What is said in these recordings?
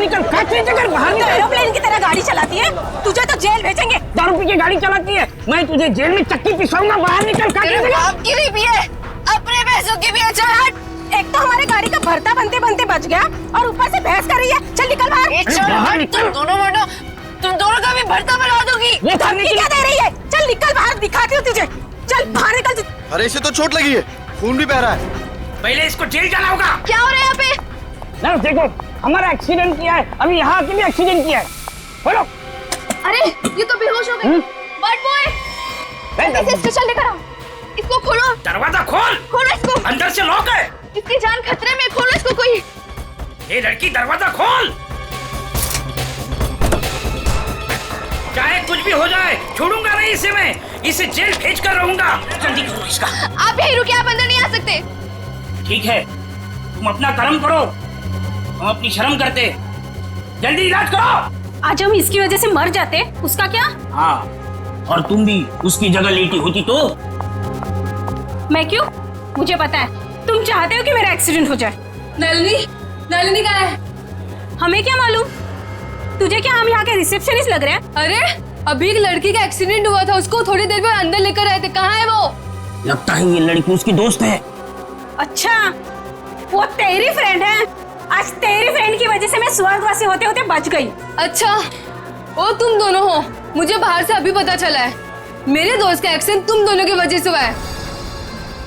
निकल, फैक्ट्री से घर बाहर निकल। एरोप्लेन की तरह गाड़ी चलाती है, तुझे तो जेल भेजेंगे। दारू पी के गाड़ी चलाती है, मैं तुझे जेल में चक्की पिसवाऊंगा। बाहर निकल, फैक्ट्री से। आपकी भी पिए, अपने पैसों की भी। चल हट। एक तो हमारे गाड़ी का भरता बनते बनते बच गया और ऊपर से बहस कर रही है। चल निकल बाहर। तुम दोनों का भी भरता बना दोगी। वो करने की क्या दे रही है? चल निकल बाहर, दिखाती हूँ तुझे। चल बाहर निकल। अरे इसे तो चोट लगी है, खून भी बह रहा है। पहले इसको जेल जाना होगा। क्या हो रहा है यहाँ पे? नर्स देखो, हमारा एक्सीडेंट किया है, अभी यहाँ के भी एक्सीडेंट किया है। बोलो। अरे ये तो बेहोश हो गई। बट बॉय, इसे स्टेशन लेकर आओ। इसको खोलो। दरवाजा खोल। खोलो इसको। अंदर से लॉक है। इसकी जान खतरे में, खोलो इसको कोई। ये लड़की, दरवाजा खोल। चाहे कुछ भी हो जाए, छोड़ूंगा नहीं इसे मैं। इसे जेल भेज कर रहूंगा। जल्दी करो इसका। आप यही रुकिए, आप अंदर नहीं आ सकते। ठीक है, तुम अपना कर्म करो, हम अपनी शर्म करते। जल्दी इलाज करो। आज हम इसकी वजह से मर जाते, उसका क्या? हाँ, और तुम भी उसकी जगह लेटी होती तो? मैं क्यों? मुझे पता है तुम चाहते हो कि मेरा एक्सीडेंट हो जाए। नलिनी कहाँ है? हमें क्या मालूम? तुझे क्या हम यहाँ के रिसेप्शनिस्ट लग रहे हैं? अरे अभी एक लड़की का एक्सीडेंट हुआ था, उसको थोड़ी देर में अंदर लेकर आए थे। कहाँ है वो? लगता है ये लड़की उसकी दोस्त है। अच्छा, वो तेरी फ्रेंड है। आज तेरी फ्रेंड की वजह से मैं स्वर्गवासी होते होते बच गई। अच्छा, वो तुम दोनों हो? मुझे बाहर से अभी पता चला है। मेरे दोस्त का एक्सीडेंट तुम दोनों की वजह से हुआ है।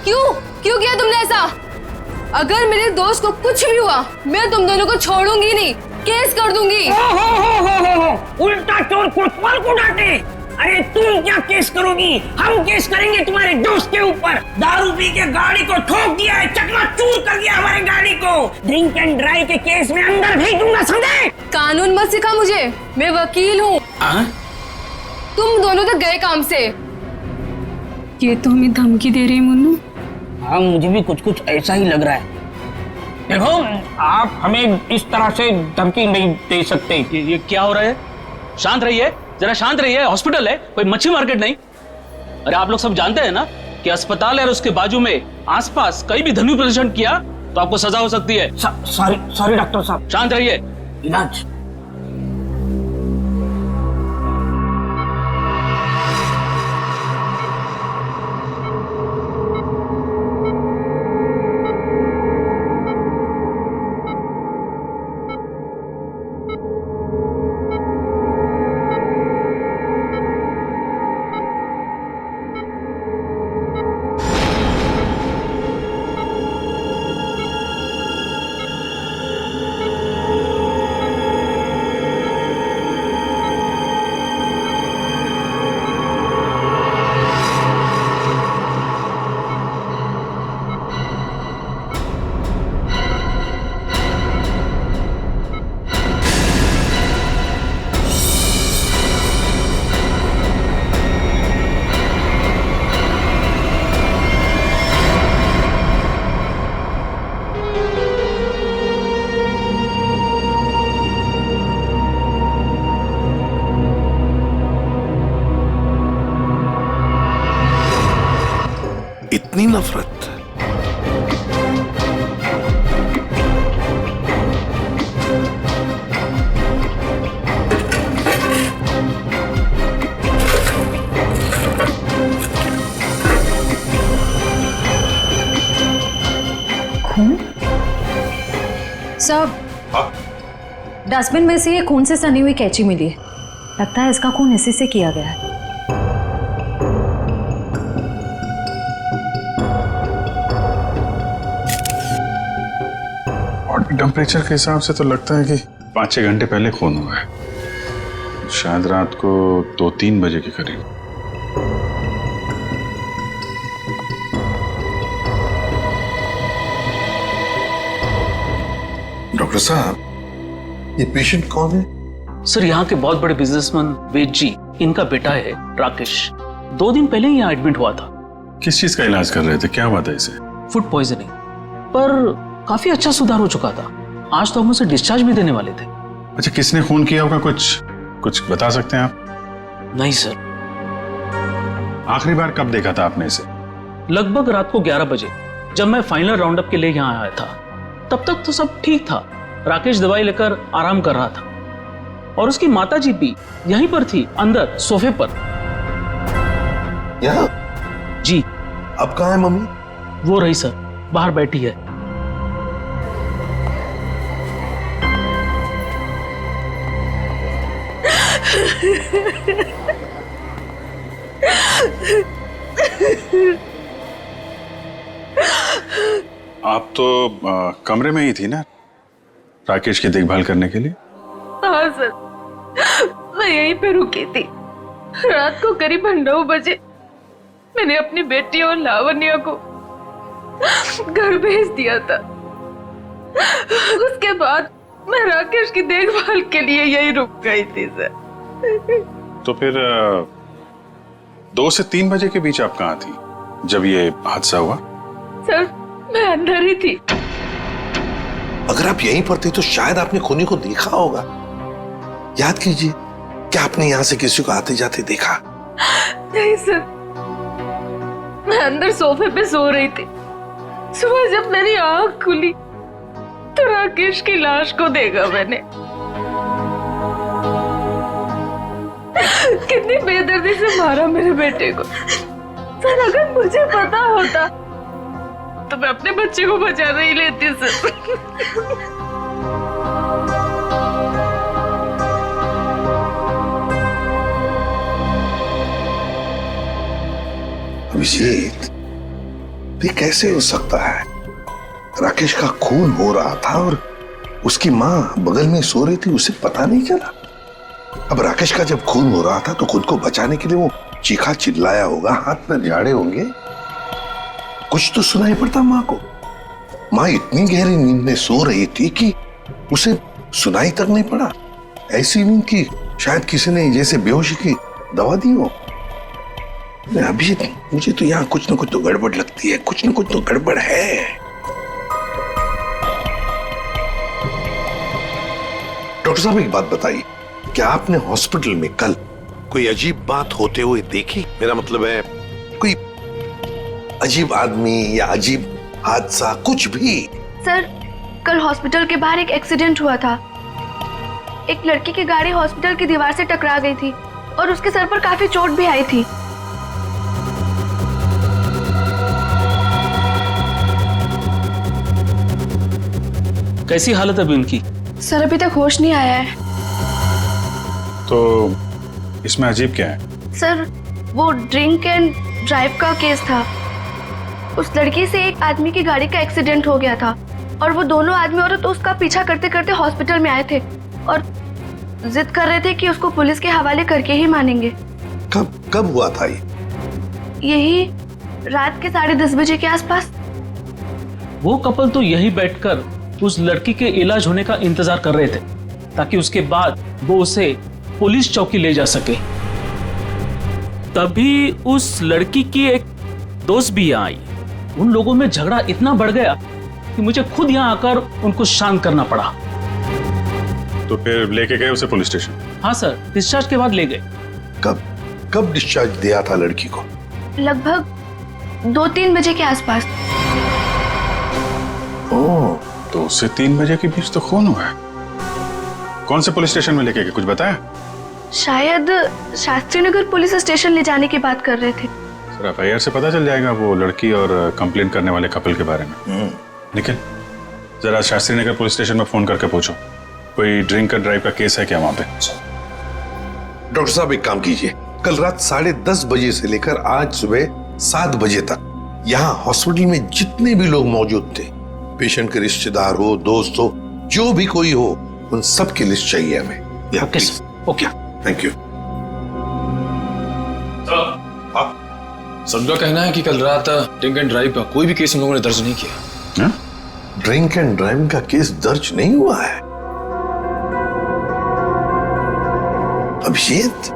क्यों किया तुमने ऐसा? अगर मेरे दोस्त को कुछ भी हुआ, मैं तुम दोनों को छोड़ूंगी नहीं, केस कर दूंगी। हो। उल्टा चोर कोतवाल को डांटे। अरे तुम क्या केस करोगी? हम केस करेंगे तुम्हारे दोस्त के ऊपर। दारू पी के गाड़ी को ठोक दिया है, चकनाचूर कर दिया हमारे गाड़ी को। ड्रिंक एंड ड्राइव के केस में अंदर भेज दूंगा, समझे? कानून मत सिखा मुझे, मैं वकील हूँ। तुम दोनों तो गए काम से। ये तो हमें धमकी दे रही है मुन्नू। हाँ, मुझे भी कुछ ऐसा ही लग रहा है। देखो, आप हमें इस तरह से धमकी नहीं दे सकते। ये क्या हो रहा है? शांत रहिए, जरा शांत रहिए। हॉस्पिटल है, कोई मच्छी मार्केट नहीं। अरे आप लोग सब जानते हैं ना कि अस्पताल है और उसके बाजू में आसपास कहीं भी ध्वनि प्रदर्शन किया तो आपको सजा हो सकती है। सॉरी डॉक्टर साहब। शांत रहिए। इलाज। इतनी नफरत। सब डस्टबिन में से ये खून से सनी हुई कैंची मिली है। लगता है इसका खून इसी से किया गया है। बॉडी टेम्परेचर के हिसाब से तो लगता है कि 5-6 घंटे पहले खून हुआ है, शायद रात को 2-3 बजे के करीब। डॉक्टर साहब, ये पेशेंट कौन है? सर, यहाँ के बहुत बड़े बिजनेसमैन वेद जी, इनका बेटा है राकेश। 2 दिन पहले ही यहाँ एडमिट हुआ था। किस चीज का इलाज कर रहे थे? क्या बात है इसे? फूड पॉइजनिंग, पर काफी अच्छा सुधार हो चुका था। आज तो हम उसे डिस्चार्ज भी देने वाले थे। अच्छा, किसने खून किया होगा? कुछ बता सकते हैं आप? नहीं सर। आखिरी बार कब देखा था आपने इसे? लगभग रात को 11 बजे, जब मैं फाइनल राउंड अप के लिए यहाँ आया था। तब तक तो सब ठीक था, राकेश दवाई लेकर आराम कर रहा था और उसकी माताजी भी यहीं पर थी, अंदर सोफे पर। यहाँ? जी। अब कहाँ है मम्मी? वो रही सर, बाहर बैठी है। आप तो कमरे में ही थी ना राकेश की देखभाल करने के लिए? हाँ सर, मैं यहीं पे रुकी थी। रात को करीब 9 बजे मैंने अपनी बेटी और लावण्या को घर भेज दिया था। उसके बाद मैं राकेश की देखभाल के लिए यहीं रुक गई थी सर। तो फिर 2 से 3 बजे के बीच आप कहाँ थी जब ये हादसा हुआ? सर, मैं अंदर ही थी। अगर आप यहीं पर थे तो शायद आपने खूनी को देखा होगा। याद कीजिए, क्या आपने यहाँ से किसी को आते जाते देखा? नहीं सर, मैं अंदर सोफे पे सो रही थी। सुबह जब मेरी आंख खुली तो राकेश की लाश को देखा मैंने। कितनी बेदर्दी से मारा मेरे बेटे को। सर, अगर मुझे पता होता तो मैं अपने बच्चे को बचा नहीं लेती सर। अभिजीत, ये कैसे हो सकता है? राकेश का खून हो रहा था और उसकी माँ बगल में सो रही थी, उसे पता नहीं चला। अब राकेश का जब खून हो रहा था तो खुद को बचाने के लिए वो चीखा चिल्लाया होगा, हाथ में झाड़े होंगे, कुछ तो सुनाई पड़ता माँ को। माँ इतनी गहरी नींद में सो रही थी कि उसे सुनाई तक नहीं पड़ा। ऐसी नींद की शायद किसी ने जैसे बेहोशी की दवा दी हो। अभी मुझे तो यहाँ कुछ न कुछ तो गड़बड़ लगती है, कुछ न कुछ तो गड़बड़ है। डॉक्टर साहब, एक बात बताइए, क्या आपने हॉस्पिटल में कल कोई अजीब बात होते हुए देखी? मेरा मतलब है कोई अजीब आदमी या अजीब हादसा, कुछ भी? सर, कल हॉस्पिटल के बाहर एक एक्सीडेंट हुआ था। एक लड़की की गाड़ी हॉस्पिटल की दीवार से टकरा गई थी और उसके सर पर काफी चोट भी आई थी। कैसी हालत है अभी उनकी? सर, अभी तक होश नहीं आया है। तो इसमें अजीब क्या है? सर, वो ड्रिंक एंड ड्राइव का केस था। उस लड़की से एक आदमी की गाड़ी का एक्सीडेंट हो गया था और वो दोनों आदमी औरत उसका पीछा करते करते हॉस्पिटल में आए थे और जिद कर रहे थे कि उसको पुलिस के हवाले करके ही मानेंगे। कब हुआ था ये? यही रात के 10:30 बजे के आसपास। वो कपल तो यही बैठकर उस लड़की के इलाज होने का इंतजार कर रहे थे ताकि उसके बाद वो उसे पुलिस चौकी ले जा सके। तभी उस लड़की की एक दोस्त भी यहाँ आई। उन लोगों में झगड़ा इतना बढ़ गया कि मुझे खुद यहाँ आकर उनको शांत करना पड़ा। तो फिर लेके गए उसे पुलिस स्टेशन? हाँ सर, डिस्चार्ज के बाद ले गए। कब डिस्चार्ज दिया था लड़की को? लगभग 2-3 बजे के आसपास। ओह, 2 से 3 बजे के बीच तो खून हुआ है। कौन से पुलिस स्टेशन में लेके गए, कुछ बताया? शायद शास्त्री नगर पुलिस स्टेशन ले जाने की बात कर रहे थे। सर, एफआईआर से पता चल जाएगा वो लड़की और कंप्लेन करने वाले कपल के बारे में। निखिल, जरा शास्त्री नगर पुलिस स्टेशन में फोन करके पूछो कोई ड्रिंक एंड ड्राइव का केस है क्या वहां पे। डॉक्टर साहब, एक काम कीजिए, कल रात 10:30 बजे से लेकर आज सुबह 7 बजे तक यहाँ हॉस्पिटल में जितने भी लोग मौजूद थे, पेशेंट के रिश्तेदार हो, दोस्त हो, जो भी कोई हो, उन सब की लिस्ट चाहिए हमें। Okay sir, okay, thank you. सबका कहना है कि कल रात ड्रिंक एंड ड्राइव का कोई भी केस हम लोगों ने दर्ज नहीं किया। ड्रिंक एंड ड्राइविंग का केस दर्ज नहीं हुआ है? अभिजीत,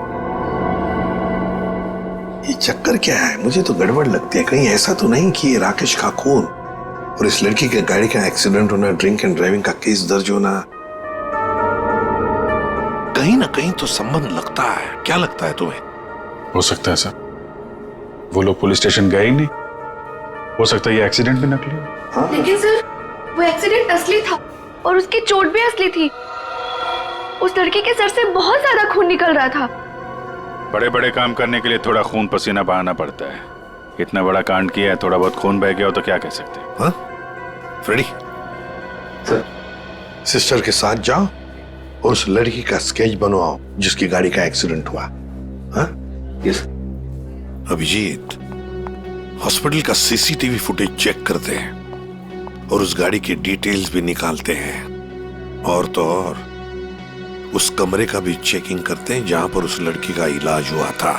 ये चक्कर क्या है? मुझे तो गड़बड़ लगती है। कहीं ऐसा तो नहीं कि ये राकेश का खून और इस लड़की के गाड़ी का एक्सीडेंट होना, ड्रिंक एंड ड्राइविंग का केस दर्ज होना, कहीं ना कहीं तो संबंध लगता है। क्या लगता है तुम्हें? हो सकता है सर, वो लोग पुलिस स्टेशन गए ही नहीं। हो सकता है ये एक्सीडेंट भी नकली हो। लेकिन सर, वो एक्सीडेंट असली था। और उसकी चोट भी असली थी। उस लड़की के सर से बहुत ज्यादा खून निकल रहा था। बड़े बड़े काम करने के लिए थोड़ा खून पसीना बहाना पड़ता है। इतना बड़ा कांड किया है, थोड़ा बहुत खून बह गया हो तो क्या कह सकते हैं? हाँ? फ्रेडी, सर, सिस्टर के साथ जाओ और उस लड़की का स्केच बनवाओ जिसकी गाड़ी का एक्सीडेंट हुआ। हाँ? यस। अभिजीत, हॉस्पिटल का सीसीटीवी फुटेज चेक करते हैं और उस गाड़ी की डिटेल्स भी निकालते हैं। और तो और उस कमरे का भी चेकिंग करते हैं जहां पर उस लड़की का इलाज हुआ था।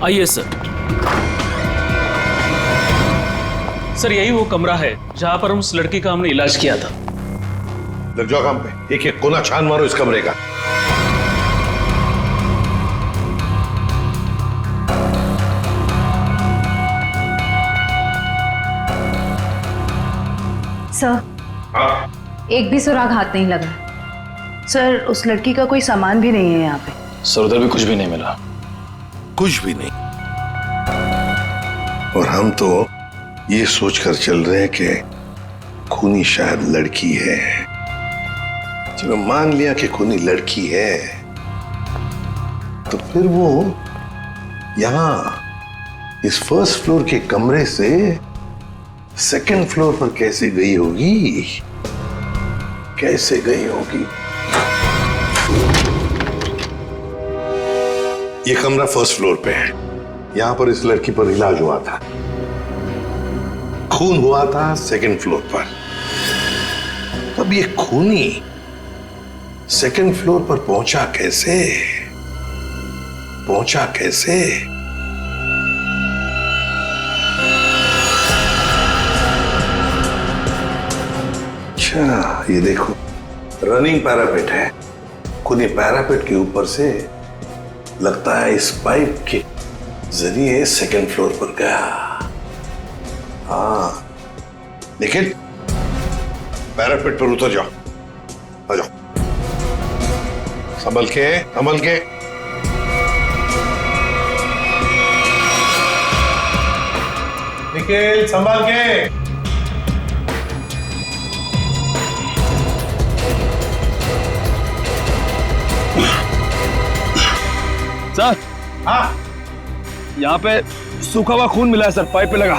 आइए सर। सर यही वो कमरा है जहां पर उस लड़की का हमने इलाज किया था। लग जाओ काम पे, एक एक कोना छान मारो इस कमरे का। सर, हाँ? एक भी सुराग हाथ नहीं लगा। सर, उस लड़की का कोई सामान भी नहीं है यहाँ पे। सर उधर भी कुछ भी नहीं मिला। कुछ भी नहीं। और हम तो ये सोचकर चल रहे हैं कि खूनी शायद लड़की है। चलो मान लिया कि खूनी लड़की है, तो फिर वो यहां इस फर्स्ट फ्लोर के कमरे से सेकंड फ्लोर पर कैसे गई होगी? कैसे गई होगी? ये कमरा फर्स्ट फ्लोर पे है। यहां पर इस लड़की पर इलाज हुआ था। खून हुआ था सेकंड फ्लोर पर। तब ये खूनी सेकंड फ्लोर पर पहुंचा कैसे? पहुंचा कैसे? अच्छा, ये देखो, रनिंग पैरापेट है। खूनी पैरापेट के ऊपर से लगता है इस पाइप के जरिए सेकंड फ्लोर पर गया। हाँ, लेकिन पैरापेट पर उतर जाओ, आ जाओ, संभल के, संभल के। निखिल, संभल के। सर, हाँ, यहाँ पे सूखा हुआ खून मिला है सर, पाइप पे लगा।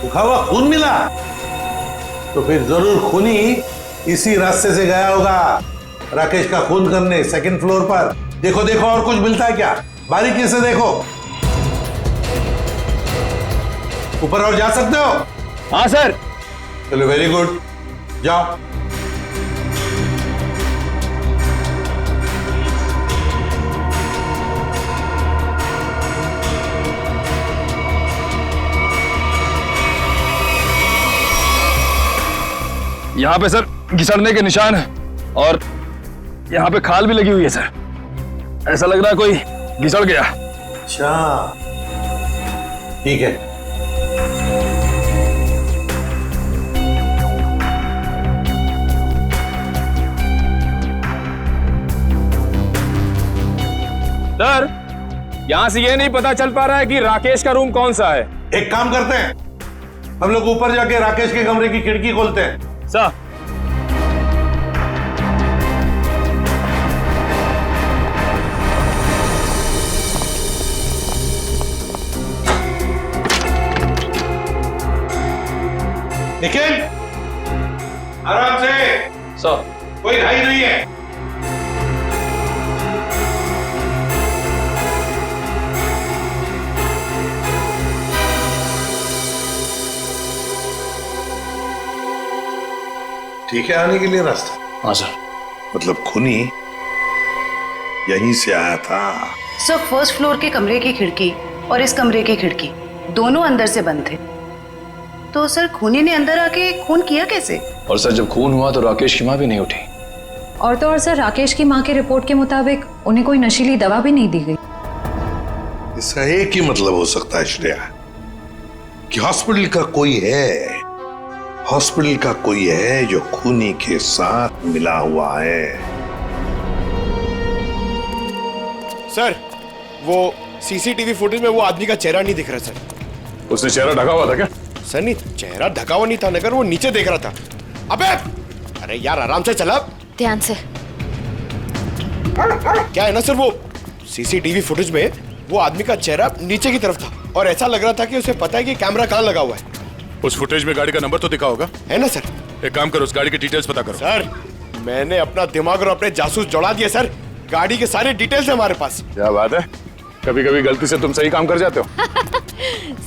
सूखा हुआ खून मिला? तो फिर जरूर खूनी इसी रास्ते से गया होगा राकेश का खून करने सेकंड फ्लोर पर। देखो देखो, और कुछ मिलता है क्या? बारीकी से देखो। ऊपर और जा सकते हो? हाँ सर। चलो, वेरी गुड, जाओ। यहाँ पे सर घिसड़ने के निशान है और यहाँ पे खाल भी लगी हुई है सर। ऐसा लग रहा है कोई घिसड़ गया। अच्छा, ठीक है। सर, यहाँ से ये नहीं पता चल पा रहा है कि राकेश का रूम कौन सा है। एक काम करते हैं, हम लोग ऊपर जाके राकेश के कमरे की खिड़की खोलते हैं। सर, निखिल, आराम से। सर, कोई घाई नहीं है। ठीक है आने के लिए रास्ता? हाँ सर। मतलब खूनी यहीं से आया था? सर, फर्स्ट फ्लोर के कमरे की खिड़की और इस कमरे की खिड़की दोनों अंदर से बंद थे। तो सर, खूनी ने अंदर आके खून किया कैसे? और सर जब खून हुआ तो राकेश की माँ भी नहीं उठी। और तो और सर, राकेश की माँ के रिपोर्ट के मुताबिक उन्हें कोई नशीली दवा भी नहीं दी गई। इसका एक ही मतलब हो सकता है श्रेया, कि हॉस्पिटल का कोई है, हॉस्पिटल का कोई है जो खूनी के साथ मिला हुआ है। सर वो सीसीटीवी फुटेज में वो आदमी का चेहरा नहीं दिख रहा सर। उसने चेहरा ढका हुआ था क्या? सर नहीं, चेहरा ढका हुआ नहीं था, मगर वो नीचे देख रहा था। अबे अरे यार आराम से चला। ध्यान से। क्या है ना सर, वो सीसीटीवी फुटेज में वो आदमी का चेहरा नीचे की तरफ था और ऐसा लग रहा था कि उसे पता है कि कैमरा कहाँ लगा हुआ है। उस फुटेज में गाड़ी का नंबर तो दिखा होगा? है ना सर। एक काम करो, उस गाड़ी की डिटेल्स पता करो। सर मैंने अपना दिमाग और अपने जासूस जोड़ा दिया सर, गाड़ी के सारे डिटेल्स है हमारे पास। क्या बात है, कभी कभी गलती से तुम सही काम कर जाते हो।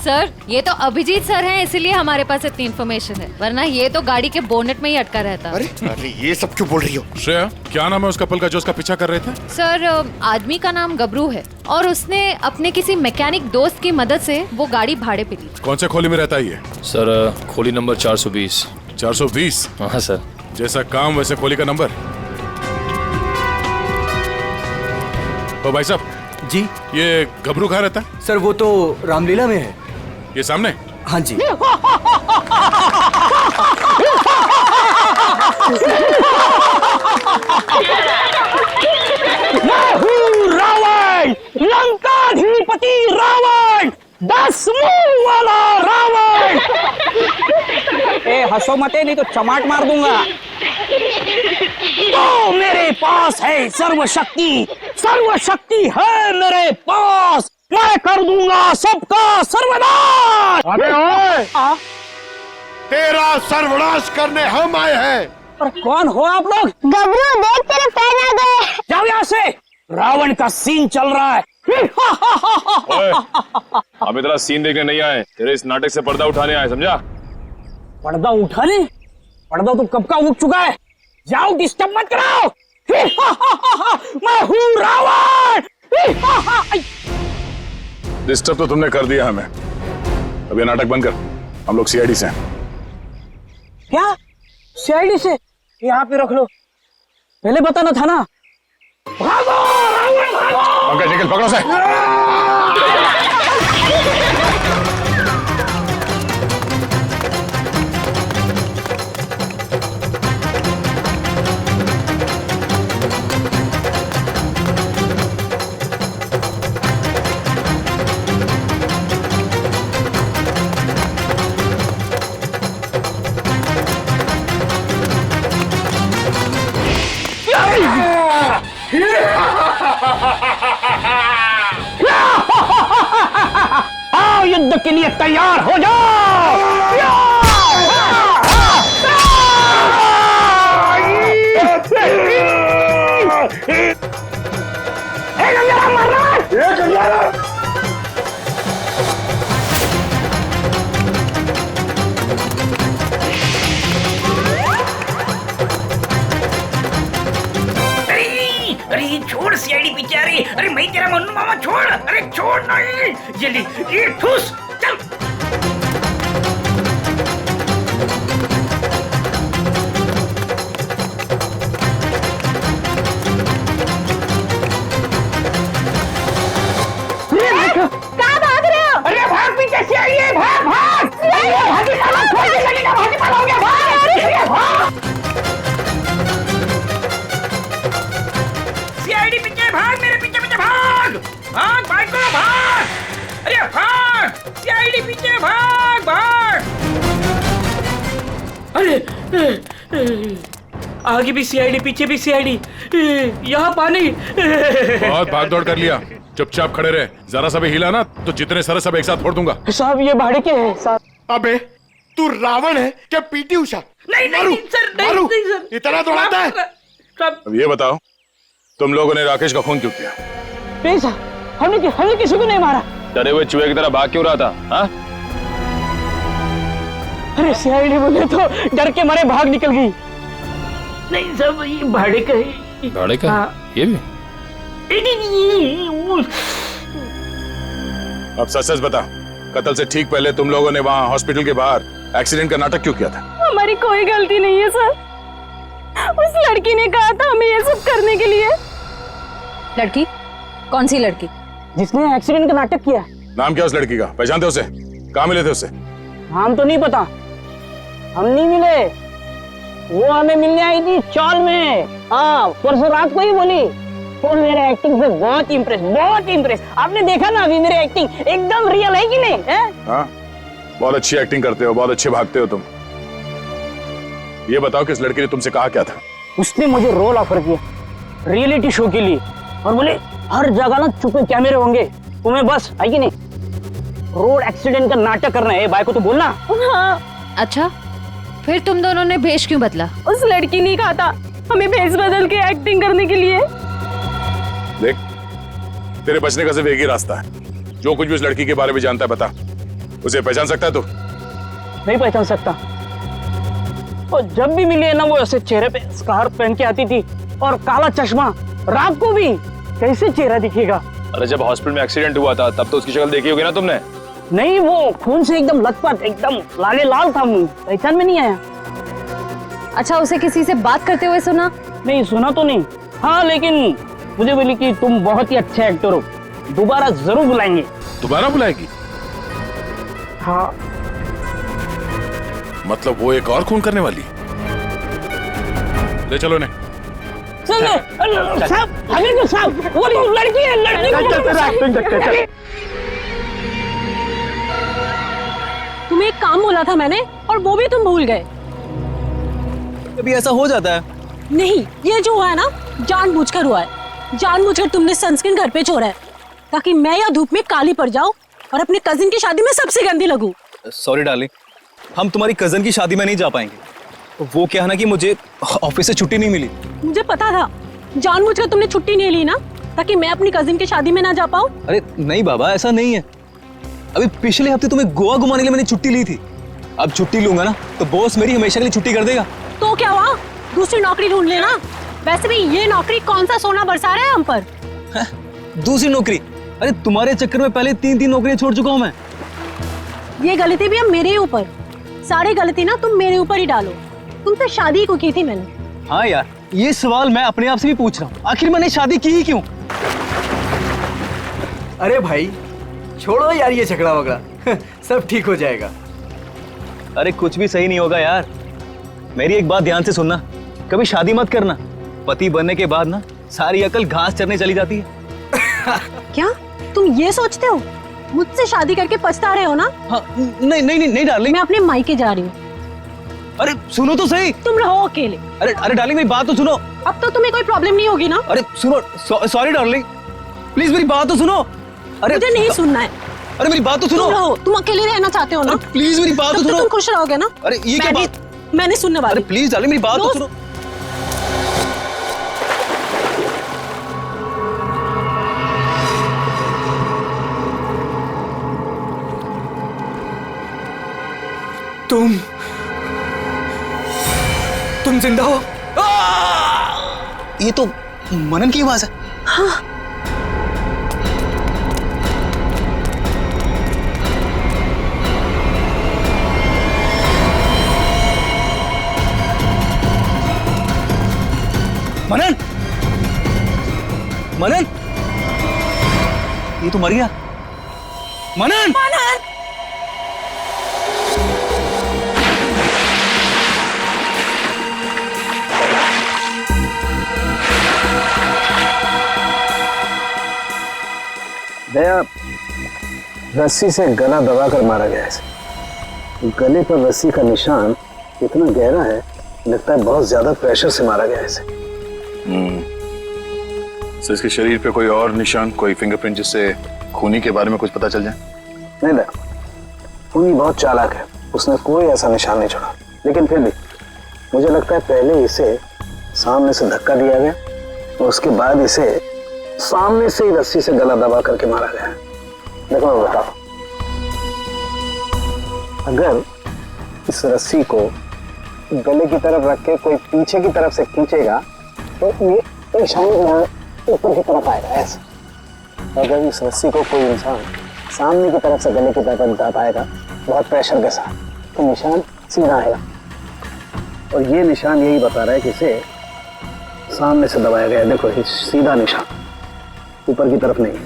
सर ये तो अभिजीत सर हैं, इसीलिए हमारे पास इतनी इन्फॉर्मेशन है, वरना ये तो गाड़ी के बोनेट में ही अटका रहता। अरे अरे ये सब क्यों बोल रही हो? श्रेया, क्या नाम है उस कपल का जो उसका पीछा कर रहे थे? सर आदमी का नाम गबरू है और उसने अपने किसी मैकेनिक दोस्त की मदद से वो गाड़ी भाड़े पे ली। कौन से खोली में रहता है ये? सर खोली नंबर 420। 420? हाँ सर। जैसा काम वैसे खोली का नंबर। तो भाई साहब जी, ये गबरू कहाँ रहता है? सर वो तो रामलीला में है। ये सामने? हाँ जी। मैं हूँ रावण, लंकाधिपति रावण, 10 मुंह वाला रावण। ए हंसो मत, नहीं तो चमाट मार दूंगा। तो मेरे पास है सर्वशक्ति, सर्वशक्ति है मेरे पास, मैं कर दूंगा सबका सर्वनाश। अबे ओए, तेरा सर्वनाश करने हम आए हैं। और कौन हो आप लोग? गबरू देख तेरे पैर आ गए। जाओ यहाँ से, रावण का सीन चल रहा है। ओए, हम इतना सीन देखने नहीं आए, तेरे इस नाटक से पर्दा उठाने आए, समझा? पर्दा उठाने? पर्दा तो कब का उठ चुका है। जाओ, डिस्टर्ब मत कराओ। मैं हूँ रावण। डिस्टर्ब तो तुमने कर दिया हमें, अब ये नाटक बंद कर, हम लोग सीआईडी से हैं। क्या सीआईडी से? यहाँ पे रख लो, पहले बताना था ना। भागो रावण भागो। पंकज निकल, पकड़ो से। आओ युद्ध के लिए तैयार हो जाओ। अरे छोड़ सीआईडी पीछे आ रही। अरे मैं तेरा मन्नू मामा, छोड़। अरे छोड़ नहीं, ये ले, ये ठूस, चल। कहाँ भाग रहे हो? अरे भाग, पीछे सीआईडी है, भाग भाग। भागी पाला, खोजने लगेगा, भागी पाला हो गया, भाग। सीआईडी पीछे भाग, मेरे पीछे पीछे भाग, भाग भाग करो, भाग। अरे भाग, सीआईडी पीछे भाग भाग। अरे आगे भी सीआईडी, पीछे भी सीआईडी, यहाँ पानी। बहुत भाग दौड़ कर लिया, चुपचाप खड़े रहे, जरा सा भी हिला ना तो जितने सारे सब एक साथ फोड़ दूंगा। साहब ये भाड़े के हैं साहब। अबे तू रावण है क्या पीटी उषा? नहीं नहीं सर, नहीं सर, इतना दौड़ाता है। अब ये बताओ, तुम लोगों ने राकेश का खून क्यों किया? नहीं साहब, हमने किसी को नहीं मारा। डरे हुए चूहे की तरह भाग क्यों रहा था? हाँ? अरे सीआईडी बोले तो डर के मारे भाग निकल गई। नहीं सब ये भाड़े का है। भाड़े का? ये भी? अब सच सच बता, कत्ल से ठीक पहले तुम लोगों ने वहाँ हॉस्पिटल के बाहर एक्सीडेंट का नाटक क्यों किया था? हमारी कोई गलती नहीं है सर, उस लड़की ने कहा था हमें ये सब करने के लिए। लड़की? कौन सी लड़की? जिसने एक्सीडेंट का नाटक किया। नाम क्या उस लड़की का? पहचानते उसे? कहाँ मिले थे उसे? नाम तो नहीं पता, हम नहीं मिले, वो हमें मिलने आई थी चौल में। हाँ, परसों रात को ही बोली वो मेरे एक्टिंग से बहुत इम्प्रेस। आपने देखा ना अभी मेरी एक्टिंग एकदम रियल है कि नहीं है? हाँ, बहुत अच्छी एक्टिंग करते हो, बहुत अच्छे भागते हो तुम। ये बताओ कि इस लड़के ने तुमसे कहा क्या था? उसने मुझे रोल ऑफर किया रियलिटी शो के लिए और बोले हर जगह ना छुपे कैमरे होंगे, तुम्हें बस है कि नहीं रोड एक्सीडेंट का नाटक करना है। भाई को तो बोलना। हाँ। अच्छा, फिर तुम दोनों ने भेष क्यों बदला? उस लड़की ने कहा था हमें भेष बदल के एक्टिंग करने के लिए। देख, तेरे बचने का सिर्फ एक ही रास्ता है। जो कुछ भी उस लड़की के बारे में जानता है बता। उसे पहचान सकता है तू? नहीं पहचान सकता। और जब भी मिली है ना वो ऐसे चेहरे पे स्कार्फ पहन के आती थी और काला चश्मा, रात को भी कैसे चेहरा दिखेगा? अरे जब हॉस्पिटल में एक्सीडेंट हुआ था तब तो उसकी शक्ल देखी होगी ना तुमने? नहीं, वो खून से एकदम लथपथ, एकदम लाले लाल था मुंह, पहचान में नहीं आया। अच्छा, उसे किसी से बात करते हुए सुना? नहीं सुना तो नहीं। हाँ, लेकिन मुझे बोली कि तुम बहुत ही अच्छे एक्टर हो, दोबारा जरूर बुलाएंगे। दोबारा बुलाएगी? हाँ। मतलब वो एक और खून करने वाली? ले चलो ने। साहब, हमें साहब, वो लड़की है, लड़की को तुम्हें एक काम बोला था मैंने और वो भी तुम भूल गए। कभी ऐसा हो जाता है। नहीं, ये जो हुआ है ना जानबूझकर हुआ है। जानबूझकर तुमने सनस्क्रीन घर पे छोड़ा है ताकि मैं या धूप में काली पड़ जाऊं और अपने कजिन की शादी में सबसे गंदी लगूं। सॉरी डार्लिंग, हम तुम्हारी कजन की शादी में नहीं जा पाएंगे। वो क्या है ना कि मुझे ऑफिस से छुट्टी नहीं मिली। मुझे पता था, जानबूझकर तुमने छुट्टी नहीं ली ना ताकि मैं अपनी कजिन की शादी में ना जा पाऊं। अरे नहीं बाबा, ऐसा नहीं है। अभी पिछले हफ्ते तुम्हें गोवा घुमाने के लिए मैंने छुट्टी ली थी। अब छुट्टी लूंगा ना तो बॉस मेरी हमेशा के लिए छुट्टी कर देगा। तो क्या हुआ, दूसरी नौकरी ढूंढ लेना। वैसे भी ये नौकरी कौन सा सोना बरसा रहा है हम पर। दूसरी नौकरी? अरे तुम्हारे चक्कर में पहले 3 नौकरियां छोड़ चुका हूं मैं। ये गलती भी अब मेरे ही ऊपर। सारी गलती ना तुम मेरे ऊपर ही डालो। तुमसे शादी को की थी मैंने। हाँ यार, ये सवाल मैं अपने आप से भी पूछ रहा हूँ, आखिर मैंने शादी की ही क्यों? अरे भाई छोड़ो यार ये झगड़ा वगड़ा सब ठीक हो जाएगा। अरे कुछ भी सही नहीं होगा यार। मेरी एक बात ध्यान से सुनना, कभी शादी मत करना। पति बनने के बाद ना सारी अकल घास चरने चली जाती है। क्या तुम ये सोचते हो मुझसे शादी करके पछता रहे हो ना? हाँ, नहीं नहीं नहीं नहीं डार्लिंग, मैं अपने मायके जा रही हूँ। अरे सुनो तो सही। तुम रहो अकेले। अरे डार्लिंग मेरी बात तो सुनो। अब तो तुम्हें कोई प्रॉब्लम नहीं होगी ना? अरे सुनो, सॉरी डार्लिंग, प्लीज मेरी बात तो सुनो। अरे मुझे नहीं सुनना है। अरे मेरी बात तो सुनो। तुम रहो, तुम अकेले रहना चाहते हो ना? प्लीज मेरी बात तो सुनो। तुम खुश रहोगे ना? अरे ये क्या बात? मैं नहीं सुनने वाली। अरे प्लीज डार्लिंग मेरी बात तो सुनो। तुम जिंदा हो? ये तो मनन की आवाज है। हाँ। मनन, मनन, ये तो मर गया। मनन, मनन, दया रस्सी से गला दबाकर मारा गया है। गले पर रस्सी का निशान इतना गहरा है, लगता है बहुत ज्यादा प्रेशर से मारा गया है इसे। तो इसके शरीर पे कोई और निशान, कोई फिंगरप्रिंट जिससे खूनी के बारे में कुछ पता चल जाए? नहीं दया, खूनी बहुत चालाक है, उसने कोई ऐसा निशान नहीं छोड़ा। लेकिन फिर भी मुझे लगता है पहले इसे सामने से धक्का दिया गया और उसके बाद इसे सामने से ही रस्सी से गला दबा करके मारा गया। देखो मैं बताओ, अगर इस रस्सी को गले की तरफ रख के कोई पीछे की तरफ से खींचेगा तो ये निशान ऊपर की तरफ आएगा ऐसे। अगर इस रस्सी को कोई इंसान सामने की तरफ से गले की तरफ दबाएगा बहुत प्रेशर के साथ, तो निशान सीधा आएगा। और ये निशान यही बता रहा है कि इसे सामने से दबाया गया। देखो ये सीधा निशान, ऊपर की तरफ नहीं।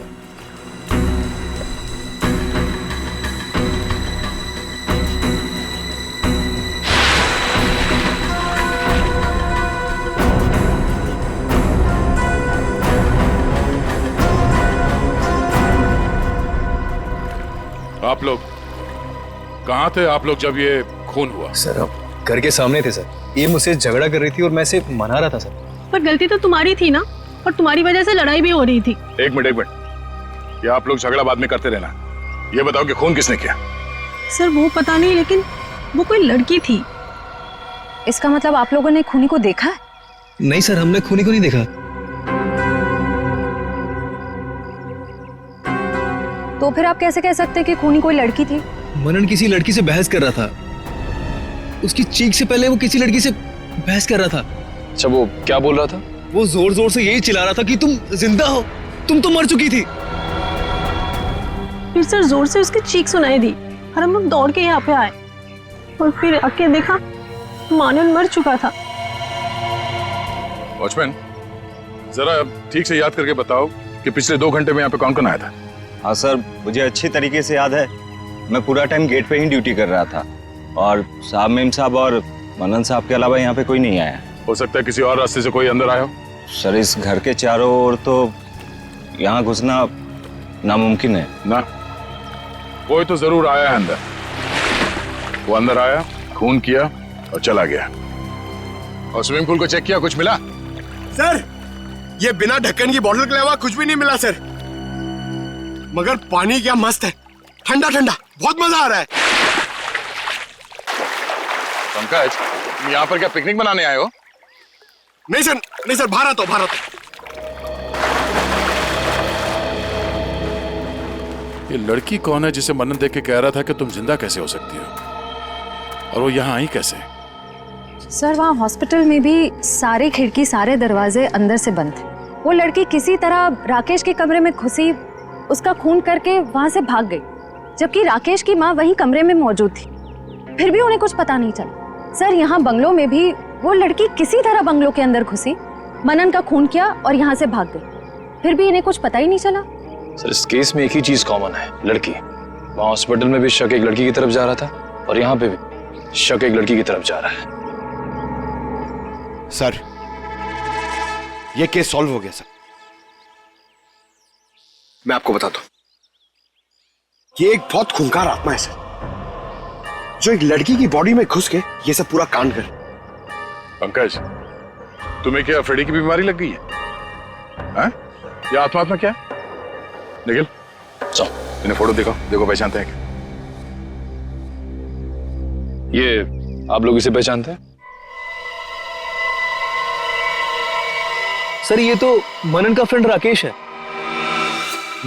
आप लोग कहाँ थे आप लोग जब ये खून हुआ? सर अब घर के सामने थे सर। ये मुझसे झगड़ा कर रही थी और मैं इसे मना रहा था सर। पर गलती तो तुम्हारी थी ना, और तुम्हारी वजह से लड़ाई भी हो रही थी। एक मिनट, ये आप लोग झगड़ा बाद में करते रहना। ये बताओ कि खून किसने किया? सर वो पता नहीं, लेकिन वो कोई लड़की थी। इसका मतलब आप लोगों ने खूनी को देखा है? नहीं सर, हमने खूनी को नहीं देखा। तो फिर आप कैसे कह सकते हैं कि खूनी कोई लड़की थी? मनन किसी लड़की से बहस कर रहा था। उसकी चीख से पहले वो किसी लड़की से बहस कर रहा था। अच्छा, वो क्या बोल रहा था? वो जोर जोर से यही चिल्ला रहा था कि तुम जिंदा हो, तुम तो मर चुकी थी। फिर सर जोर से उसकी चीख सुनाई दी और हम लोग दौड़ के यहाँ पे आए, और फिर आके देखा मानन मर चुका था। वॉचमैन, जरा ठीक से याद करके बताओ कि पिछले 2 घंटे में यहाँ पे कौन कौन आया था? हाँ सर, मुझे अच्छी तरीके से याद है। मैं पूरा टाइम गेट पे ही ड्यूटी कर रहा था और साहब, मेम साहब और मनन साहब के अलावा यहाँ पे कोई नहीं आया। हो सकता है किसी और रास्ते से कोई अंदर आया हो। सर इस घर के चारों ओर तो यहाँ घुसना नामुमकिन है ना। कोई तो जरूर आया है अंदर। वो अंदर आया, खून किया और चला गया। और स्विमिंग पूल को चेक किया, कुछ मिला? सर ये बिना ढक्कन की बोतल के अलावा कुछ भी नहीं मिला सर, मगर पानी क्या मस्त है, ठंडा ठंडा, बहुत मजा आ रहा है। पंकज, तुम यहाँ पर क्या पिकनिक मनाने आए हो? नहीं सर, बाहर आता हूं, बाहर आता हूं। ये लड़की कौन है जिसे मनन देख के कह रहा था कि तुम जिंदा कैसे हो सकती हो, और वो यहाँ आई कैसे? सर वहाँ हॉस्पिटल में भी सारी खिड़की, सारे दरवाजे अंदर से बंद थे। वो लड़की किसी तरह राकेश के कमरे में घुसी, उसका खून करके वहाँ से भाग गई, जबकि राकेश की माँ वहीं कमरे में मौजूद थी। फिर भी उन्हें कुछ पता नहीं चला। सर यहाँ बंगलों में भी वो लड़की किसी तरह बंगलों के अंदर घुसी, मनन का खून किया और यहाँ से भाग गई, फिर भी इन्हें कुछ पता ही नहीं चला। सर इस केस में एक ही चीज कॉमन है, लड़की। वहाँ हॉस्पिटल में भी शक एक लड़की की तरफ जा रहा था और यहाँ पे भी शक एक लड़की की तरफ जा रहा है। सर ये केस सॉल्व हो गया सर। मैं आपको बता दूं, ये एक बहुत खूंखार आत्मा है सर, जो एक लड़की की बॉडी में घुस के ये सब पूरा कांड कर। पंकज, तुम्हें क्या अफ्रीडी की बीमारी लग गई है? हाँ? ये आत्मा क्या है? निखिल, चलो इन्हें फोटो देखो, पहचानते हैं क्या? ये आप लोग इसे पहचानते हैं? सर ये तो मनन का फ्रेंड राकेश है।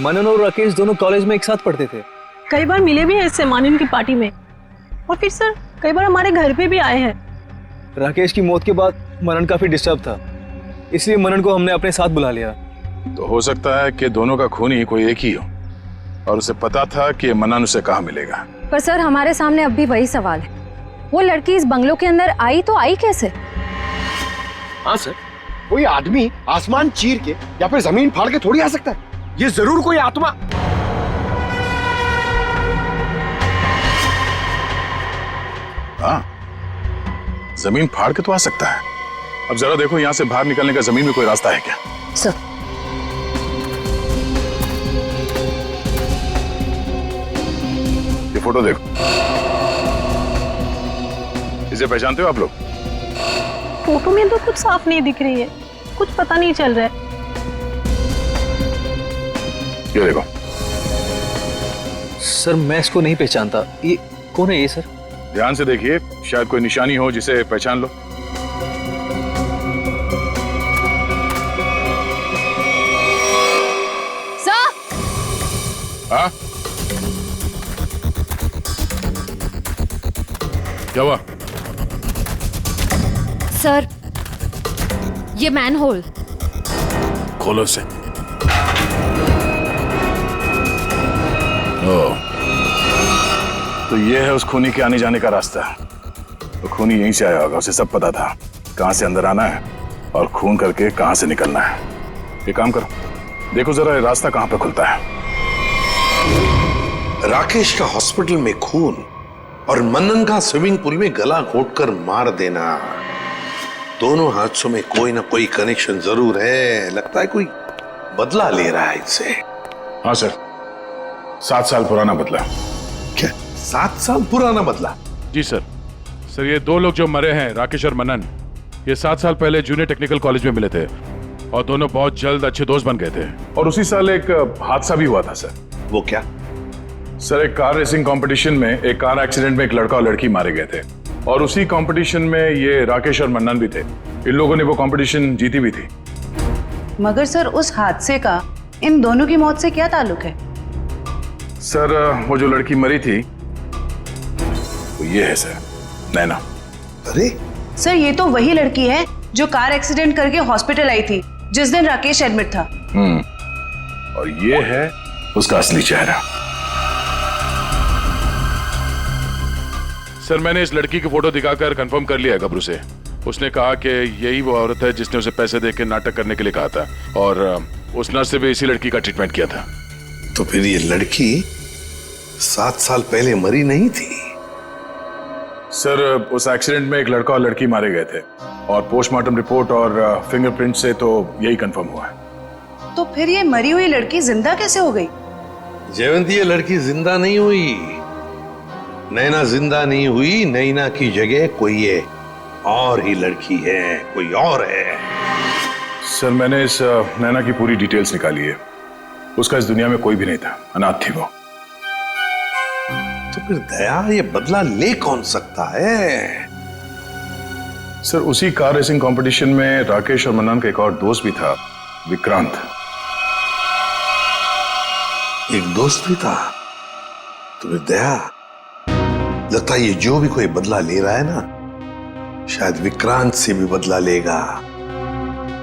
मनन और राकेश दोनों कॉलेज में एक साथ पढ़ते थे। कई बार मिले भी हैं इससे मानन की पार्टी में, और फिर सर कई बार हमारे घर पे भी आए हैं। राकेश की मौत के बाद मनन काफी डिस्टर्ब था, इसलिए मनन को हमने अपने साथ बुला लिया। तो हो सकता है कि दोनों का खूनी कोई एक ही हो, और उसे पता था कि मनन उसे कहाँ मिलेगा। पर सर हमारे सामने अब भी वही सवाल है, वो लड़की इस बंगलों के अंदर आई तो आई कैसे? हाँ सर, कोई आदमी आसमान चीर के या फिर जमीन फाड़ के थोड़ी आ सकता है। ये जरूर कोई आत्मा। हाँ, जमीन फाड़ के तो आ सकता है। अब जरा देखो यहाँ से बाहर निकलने का जमीन में कोई रास्ता है क्या? सर ये फोटो देखो, इसे पहचानते हो आप लोग? फोटो में तो कुछ साफ नहीं दिख रही है, कुछ पता नहीं चल रहा है। ये देखो। सर मैं इसको नहीं पहचानता, ये कौन है ये सर? ध्यान से देखिए, शायद कोई निशानी हो जिसे पहचान लो। सर! हाँ? क्या हुआ? सर ये मैनहोल। खोलो से। ओह, तो ये है उस खूनी के आने जाने का रास्ता। तो खूनी यहीं से आया होगा, उसे सब पता था कहां से अंदर आना है और खून करके कहां से निकलना है। ये काम करो, देखो जरा रास्ता कहां पे खुलता है। राकेश का हॉस्पिटल में खून और मनन का स्विमिंग पूल में गला घोटकर मार देना, दोनों हादसों में कोई ना कोई कनेक्शन जरूर है। लगता है कोई बदला ले रहा है इससे। हाँ सर, 7 साल पुराना बदला। 7 साल पुराना बदला। जी सर। सर ये 2 लोग जो मरे हैं, राकेश और मनन, ये 7 साल पहले जूनियर टेक्निकल कॉलेज में मिले थे और दोनों बहुत जल्द अच्छे दोस्त बन गए थे। और उसी साल एक हादसा भी हुआ था सर। वो क्या? सर एक कार रेसिंग कंपटीशन में एक कार एक्सीडेंट में एक लड़का और लड़की मारे गए थे और उसी कंपटीशन में ये राकेश और मन्नन भी थे। इन लोगों ने वो कंपटीशन जीती भी थी। मगर सर उस हादसे का इन दोनों की मौत से क्या ताल्लुक है? सर वो जो लड़की मरी थी वो ये है सर, नैना। अरे सर ये तो वही लड़की है जो कार एक्सीडेंट करके हॉस्पिटल आई थी जिस दिन राकेश एडमिट था। और ये है उसका असली चेहरा। सर मैंने इस लड़की की फोटो दिखाकर कंफर्म कर लिया है गबरू से। उसने कहा कि यही वो औरत है जिसने उसे पैसे देकर नाटक करने के लिए कहा था और उस नर्स से भी इसी लड़की का ट्रीटमेंट किया था। तो फिर ये लड़की 7 साल पहले मरी नहीं थी? सर उस एक्सीडेंट में एक लड़का और लड़की मारे गए थे और पोस्टमार्टम रिपोर्ट और फिंगरप्रिंट से तो यही कंफर्म हुआ है। तो फिर ये मरी हुई लड़की जिंदा कैसे हो गई? जयवंती, ये लड़की जिंदा नहीं हुई। नैना जिंदा नहीं हुई। नैना की जगह कोई ये और ही लड़की है, कोई और है। सर मैंने इस नैना की पूरी डिटेल्स निकाली है। उसका इस दुनिया में कोई भी नहीं था, अनाथ थी वो। तो फिर दया ये बदला ले कौन सकता है? सर उसी कार रेसिंग कंपटीशन में राकेश और मन्नन का एक और दोस्त भी था, विक्रांत। एक दोस्त भी था? तो फिर दया लगता है ये जो भी कोई बदला ले रहा है ना, शायद विक्रांत से भी बदला लेगा।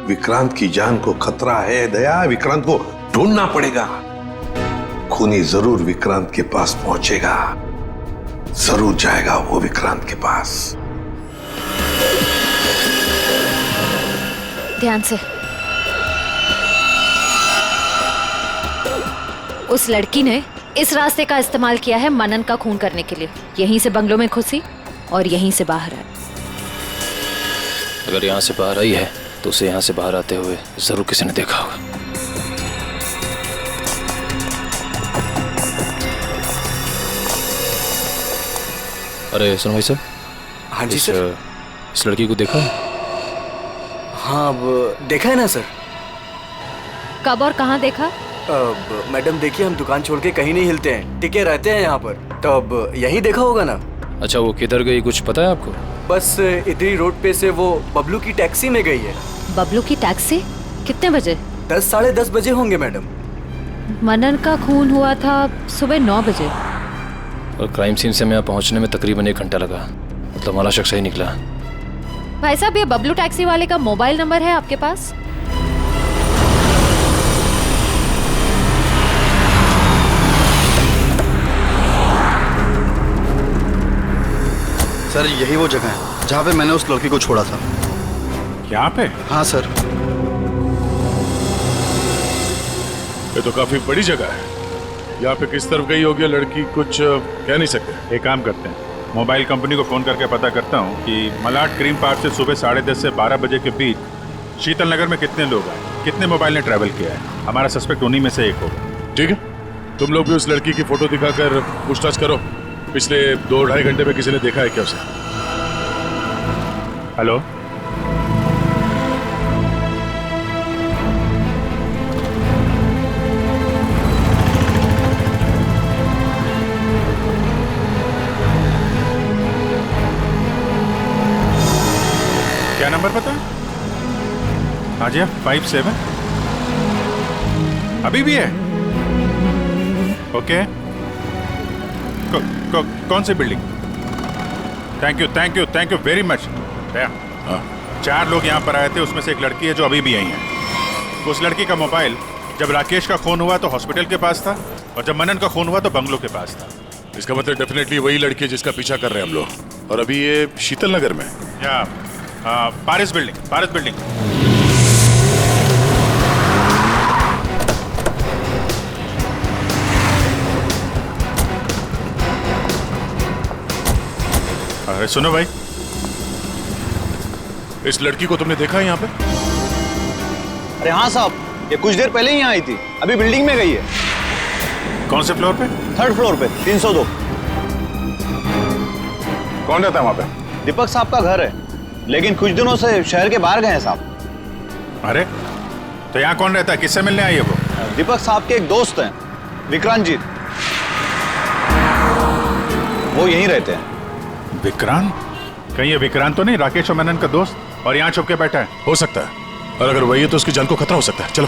विक्रांत की जान को खतरा है दया। विक्रांत को ढूंढना पड़ेगा। खूनी जरूर विक्रांत के पास पहुंचेगा, जरूर जाएगा वो विक्रांत के पास। ध्यान से। उस लड़की ने इस रास्ते का इस्तेमाल किया है मनन का खून करने के लिए। यहीं से बंगलों में घुसी और यहीं से बाहर आई। अगर यहाँ से बाहर आई है तो उसे यहाँ से बाहर आते हुए जरूर किसी ने देखा होगा। अरे सुनो भाई साहब। हाँ जी सर। इस लड़की को देखा? हाँ देखा है ना सर। कब और कहाँ देखा? मैडम देखिए, हम दुकान छोड़ के कहीं नहीं हिलते हैं, टिके रहते हैं यहाँ पर। तो अब यही देखा होगा ना। अच्छा वो किधर गई कुछ पता है आपको? बस इधरी रोड पे से वो बबलू की टैक्सी में गई है। बबलू की टैक्सी? कितने बजे? 10 साढ़े 10 बजे होंगे मैडम। मनन का खून हुआ था सुबह 9 बजे और क्राइम सीन से मैं पहुंचने में तकरीबन 1 घंटा लगा। मतलब हमारा शख्स सही निकला। भाई साहब ये बबलू टैक्सी वाले का मोबाइल नंबर है आपके पास? सर यही वो जगह है जहाँ पे मैंने उस लड़की को छोड़ा था। यहाँ पे? हाँ सर। ये तो काफी बड़ी जगह है। यहाँ पे किस तरफ गई होगी लड़की कुछ कह नहीं सकते। एक काम करते हैं, मोबाइल कंपनी को फोन करके पता करता हूँ कि मलाड क्रीम पार्क से सुबह 10:30 से 12 बजे के बीच शीतल नगर में कितने लोग आए, कितने मोबाइल ने ट्रैवल किया है। हमारा सस्पेक्ट उन्हीं में से एक होगा। ठीक है, तुम लोग भी उस लड़की की फोटो दिखाकर पूछताछ करो। पिछले 2-2.5 घंटे में किसी ने देखा है क्या उसे? हेलो, क्या नंबर पता है? हाँ जी, 57 अभी भी है? ओके। कौन सी building? Thank you very much. 4 लोग यहाँ पर आए थे, उसमें से एक लड़की है जो अभी भी आई है। उस लड़की का मोबाइल जब राकेश का खून हुआ तो हॉस्पिटल के पास था और जब मनन का खून हुआ तो बंगलो के पास था। इसका मतलब डेफिनेटली वही लड़की है जिसका पीछा कर रहे हैं हम लोग। और अभी ये शीतल नगर में या पारिस बिल्डिंग। अरे सुनो भाई, इस लड़की को तुमने देखा है यहाँ पे? अरे हाँ साहब, ये कुछ देर पहले ही यहाँ आई थी, अभी बिल्डिंग में गई है। कौन से फ्लोर पे? 3rd फ्लोर पे, 302। कौन रहता है वहां पे? दीपक साहब का घर है, लेकिन कुछ दिनों से शहर के बाहर गए हैं साहब। अरे तो यहाँ कौन रहता है? किससे मिलने आई है वो? दीपक साहब के एक दोस्त हैं, विक्रांत जी, वो यहीं रहते हैं। विक्रांत? कहीं ये विक्रांत तो नहीं राकेश और मनन का दोस्त, और यहाँ छुप के बैठा है? हो सकता है, और अगर वही है तो उसकी जान को खतरा हो सकता है। चलो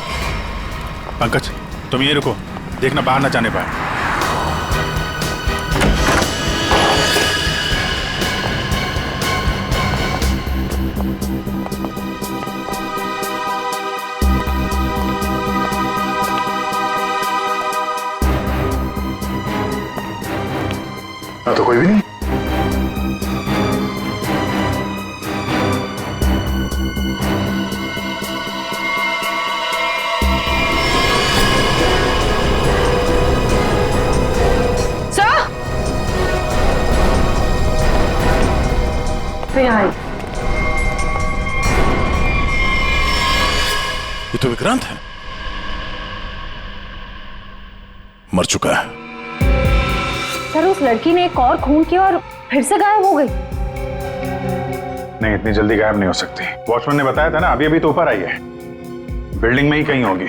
पंकज तुम ये रुको, देखना बाहर ना जाने पाए। तो कोई भी नहीं। ये तो विक्रांत है, मर चुका है। सर उस लड़की ने एक और खून किया और फिर से गायब हो गई। नहीं, इतनी जल्दी गायब नहीं हो सकती। वॉचमैन ने बताया था ना, अभी अभी तो ऊपर आई है, बिल्डिंग में ही कहीं होगी।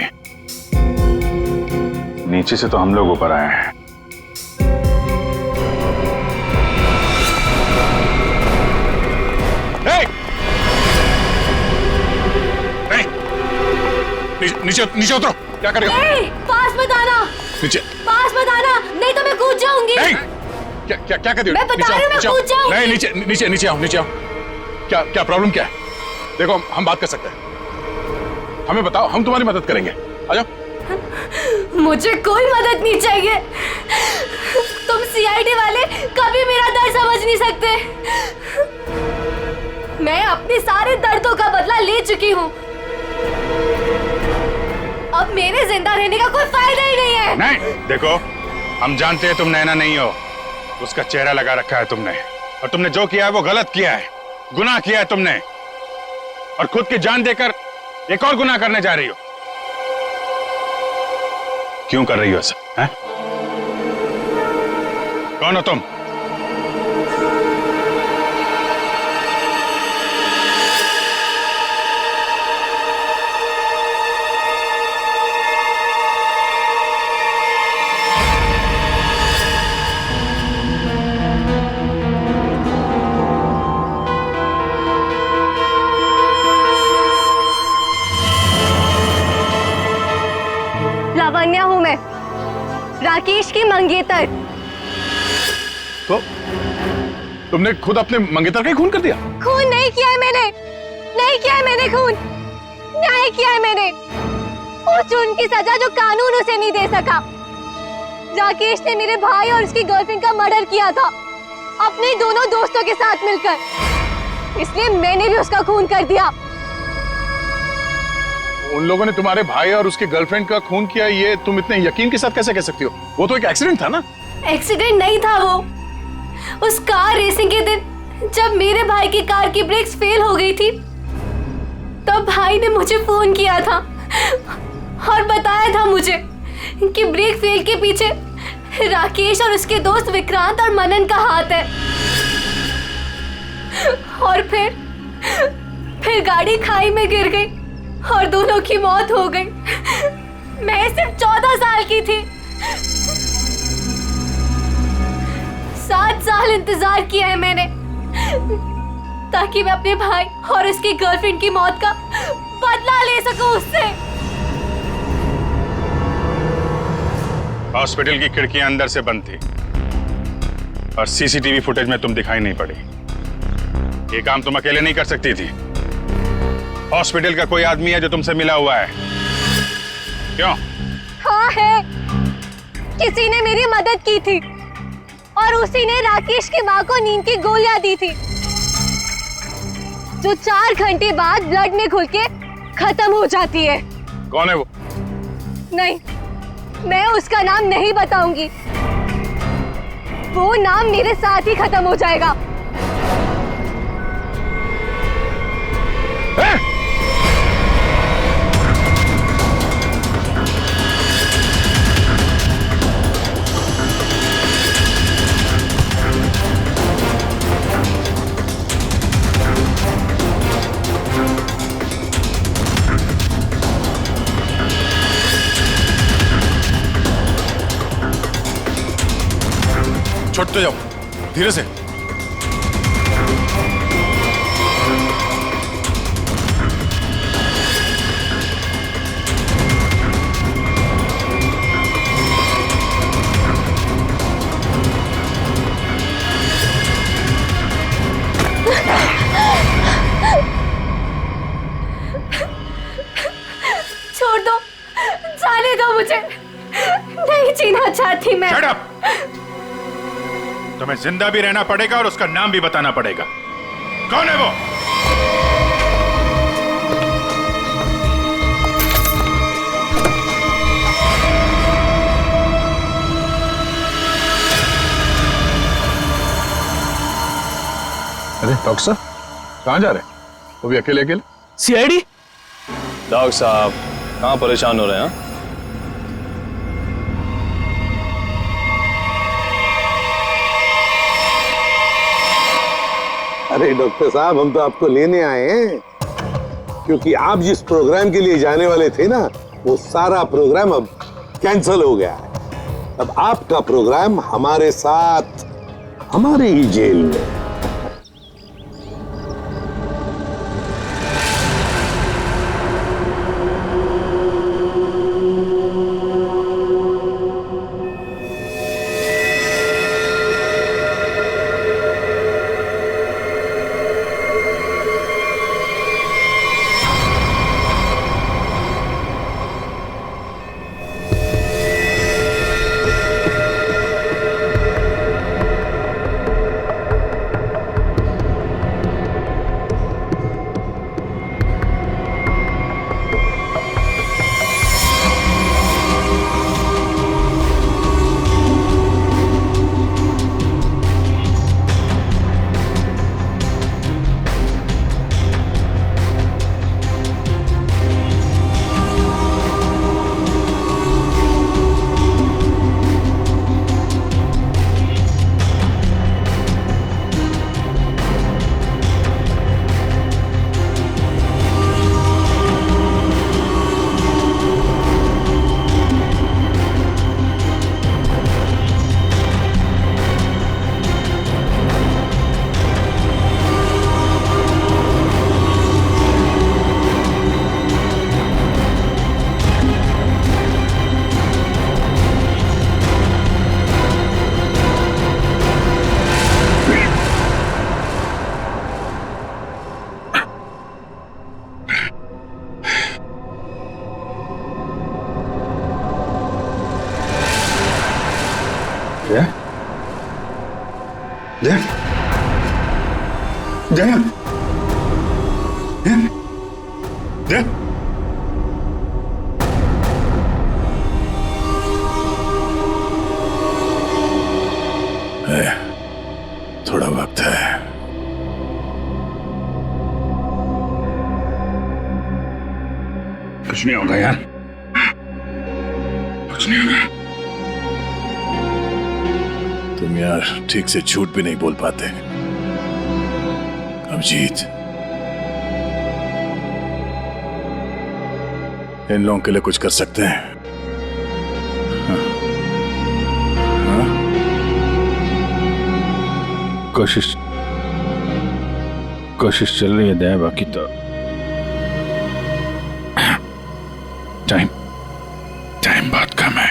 नीचे से तो हम लोग ऊपर आए हैं। नीचे नीचे उतरो, क्या कर रहे हो? पास मत आना, नीचे पास मत आना, नहीं तो मैं कूद जाऊंगी। क्या क्या क्या कर रही हो? मैं बता रही हूँ, मैं कूद जाऊंगी। नहीं, नीचे नीचे नीचे आओ, नीचे आओ। क्या क्या प्रॉब्लम क्या है? देखो हम बात कर सकते हैं, हमें बताओ, हम तुम्हारी मदद करेंगे। आ जाओ। मुझे कोई मदद नहीं चाहिए। तुम सीआईडी वाले कभी मेरा दर्द समझ नहीं सकते। मैं अपने सारे दर्दों का बदला ले चुकी हूँ। अब मेरे जिंदा रहने का कोई फायदा ही नहीं है। नहीं, देखो हम जानते हैं तुम नैना नहीं हो, उसका चेहरा लगा रखा है तुमने, और तुमने जो किया है वो गलत किया है, गुनाह किया है तुमने, और खुद की जान देकर एक और गुनाह करने जा रही हो। क्यों कर रही हो ऐसा? कौन हो तुम? लावण्या हूँ मैं, राकेश की मंगेतर। तो तुमने खुद अपने मंगेतर का ही खून कर दिया? खून नहीं किया है मैंने, नहीं किया है मैंने खून, न्याय किया है मैंने। उस जुर्म की सजा जो कानून उसे नहीं दे सका। राकेश ने मेरे भाई और उसकी गर्लफ्रेंड का मर्डर किया था, अपने दोनों दोस्तों के साथ मिलकर, इसलिए मैंने भी उसका खून कर दिया। उन लोगों ने तुम्हारे भाई और उसकी गर्लफ्रेंड का खून किया, ये तुम इतने यकीन के साथ कैसे कह सकती हो? वो तो एक एक्सीडेंट था ना। एक्सीडेंट नहीं था वो। उस कार रेसिंग के दिन जब मेरे भाई की कार की ब्रेक्स फेल हो गई थी, तब भाई ने मुझे फोन किया था और बताया था मुझे कि ब्रेक फेल के पीछे राकेश और उसके दोस्त विक्रांत और मनन का हाथ है। और फिर गाड़ी खाई में गिर गई और दोनों की मौत हो गई। मैं सिर्फ 14 साल की थी। 7 साल इंतजार किया है मैंने, ताकि मैं अपने भाई और उसकी गर्लफ्रेंड की मौत का बदला ले सकूं उससे। हॉस्पिटल की खिड़कियां अंदर से बंद थी और सीसीटीवी फुटेज में तुम दिखाई नहीं पड़ी। ये काम तुम अकेले नहीं कर सकती थी। हॉस्पिटल का कोई आदमी है जो तुमसे मिला हुआ है? क्यों? हाँ है, किसी ने मेरी मदद की थी और उसी ने राकेश की माँ को नींद की गोलियां दी थी, जो 4 घंटे बाद ब्लड में घुल के खत्म हो जाती है। कौन है वो? नहीं, मैं उसका नाम नहीं बताऊंगी। वो नाम मेरे साथ ही खत्म हो जाएगा। छोड़ते जाओ, धीरे से। छोड़ दो, जाने दो मुझे, नहीं जीना चाहती मैं। Shut up! तुम्हें जिंदा भी रहना पड़ेगा और उसका नाम भी बताना पड़ेगा। कौन है वो? अरे डॉक्टर साहब, कहाँ जा रहे हैं? वो भी अकेले अकेले? सीआईडी? डॉक्टर साहब कहाँ परेशान हो रहे हैं? अरे डॉक्टर साहब, हम तो आपको लेने आए हैं, क्योंकि आप जिस प्रोग्राम के लिए जाने वाले थे ना, वो सारा प्रोग्राम अब कैंसिल हो गया है। अब आपका प्रोग्राम हमारे साथ, हमारे ही जेल में। थोड़ा वक्त है। कुछ नहीं होगा यार, कुछ नहीं होगा। तुम यार ठीक से झूठ भी नहीं बोल पाते। अभिजीत, इन लोगों के लिए कुछ कर सकते हैं? कोशिश चल रही है दया, बाकी तो टाइम बहुत कम है।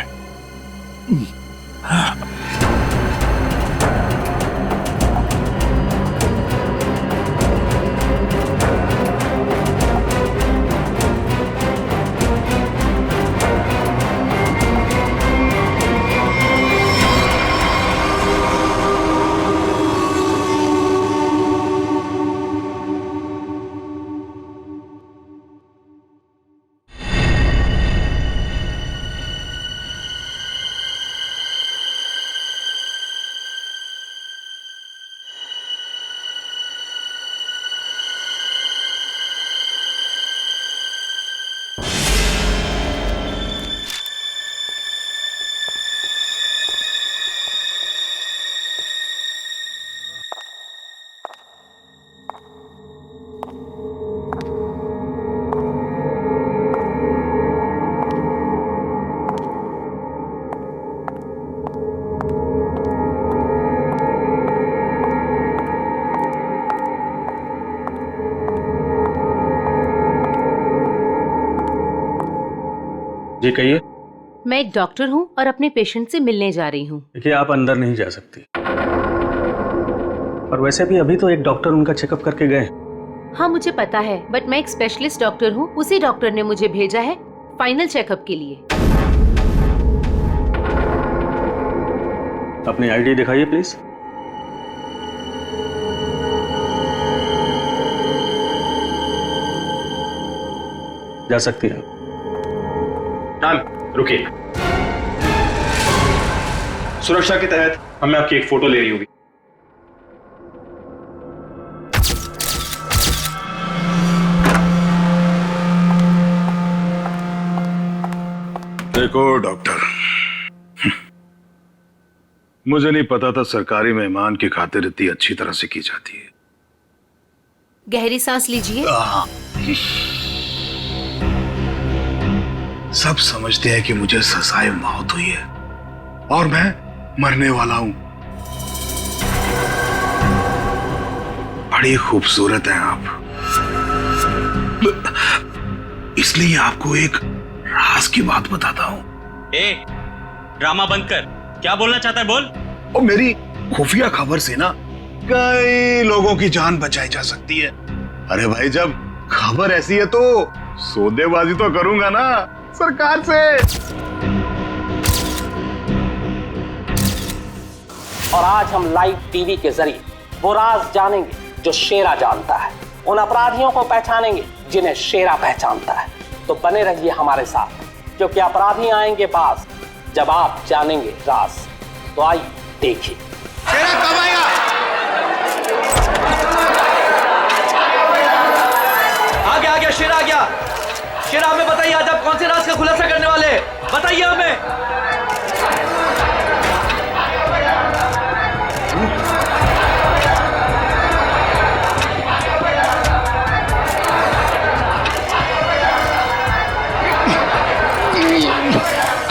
जी कहिए। मैं एक डॉक्टर हूँ और अपने पेशेंट से मिलने जा रही हूँ। देखिए आप अंदर नहीं जा सकती, और वैसे भी अभी तो एक डॉक्टर उनका चेकअप करके गए। हाँ मुझे पता है, बट मैं एक स्पेशलिस्ट डॉक्टर हूँ। उसी डॉक्टर ने मुझे भेजा है फाइनल चेकअप के लिए। अपनी आईडी दिखाइए प्लीज। जा सकती है। मैम रुकिए, सुरक्षा के तहत हमें आपकी एक फोटो लेनी होगी। देखो डॉक्टर, मुझे नहीं पता था सरकारी मेहमान की खातिर इतनी अच्छी तरह से की जाती है। गहरी सांस लीजिए। सब समझते हैं कि मुझे सजाए मौत हुई है और मैं मरने वाला हूं। बड़ी खूबसूरत हैं आप, इसलिए आपको एक राज की बात बताता हूं। ड्रामा बंद कर, क्या बोलना चाहता है बोल। और मेरी खुफिया खबर से ना कई लोगों की जान बचाई जा सकती है। अरे भाई, जब खबर ऐसी है तो सौदेबाजी तो करूंगा ना सरकार से। और आज हम लाइव टीवी के जरिए वो राज जानेंगे जो शेरा जानता है, उन अपराधियों को पहचानेंगे जिन्हें शेरा पहचानता है। तो बने रहिए हमारे साथ, क्योंकि अपराधी आएंगे पास जब आप जानेंगे राज। तो आइए देखिए। शेरा कब आएगा? आ गया शेरा आ गया। शेरा हमें बताइए, आज आप कौन से राज का खुलासा करने वाले हैं? बताइए हमें।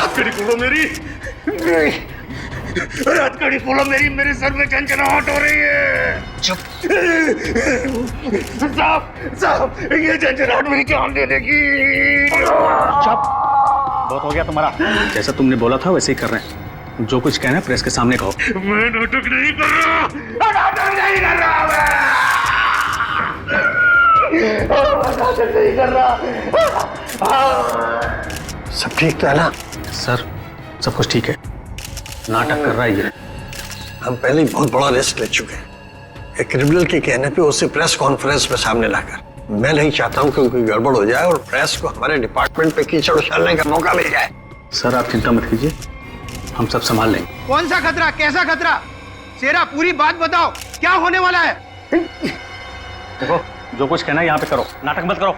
हथकड़ी खोलो मेरी, हथकड़ी खोलो मेरी, मेरे सर में झंझनाहट हो रही है। चुप साहब, ये झंझनाहट मेरी जान दे देगी। चुप, बहुत हो गया तुम्हारा। जैसा तुमने बोला था वैसे ही कर रहे हैं। जो कुछ कहना है प्रेस के सामने कहो। मैं नाटक नहीं कर रहा, नाटक नहीं कर रहा, नाटक नहीं कर रहा। सब ठीक तो है ना? सर सब कुछ ठीक है, नाटक कर रहा है ये। हम पहले ही बहुत बड़ा रिस्क ले चुके हैं। एक क्रिमिनल के कहने पे उसे प्रेस कॉन्फ्रेंस में सामने लाकर। मैं नहीं चाहता हूं कि कोई गड़बड़ हो जाए और प्रेस को हमारे डिपार्टमेंट पे कीचड़ उछालने का मौका मिल जाए। सर आप चिंता मत कीजिए, हम सब संभाल लेंगे। कौन सा खतरा, कैसा खतरा? शेरा पूरी बात बताओ, क्या होने वाला है? देखो, जो कुछ कहना है यहाँ पे करो, नाटक मत करो।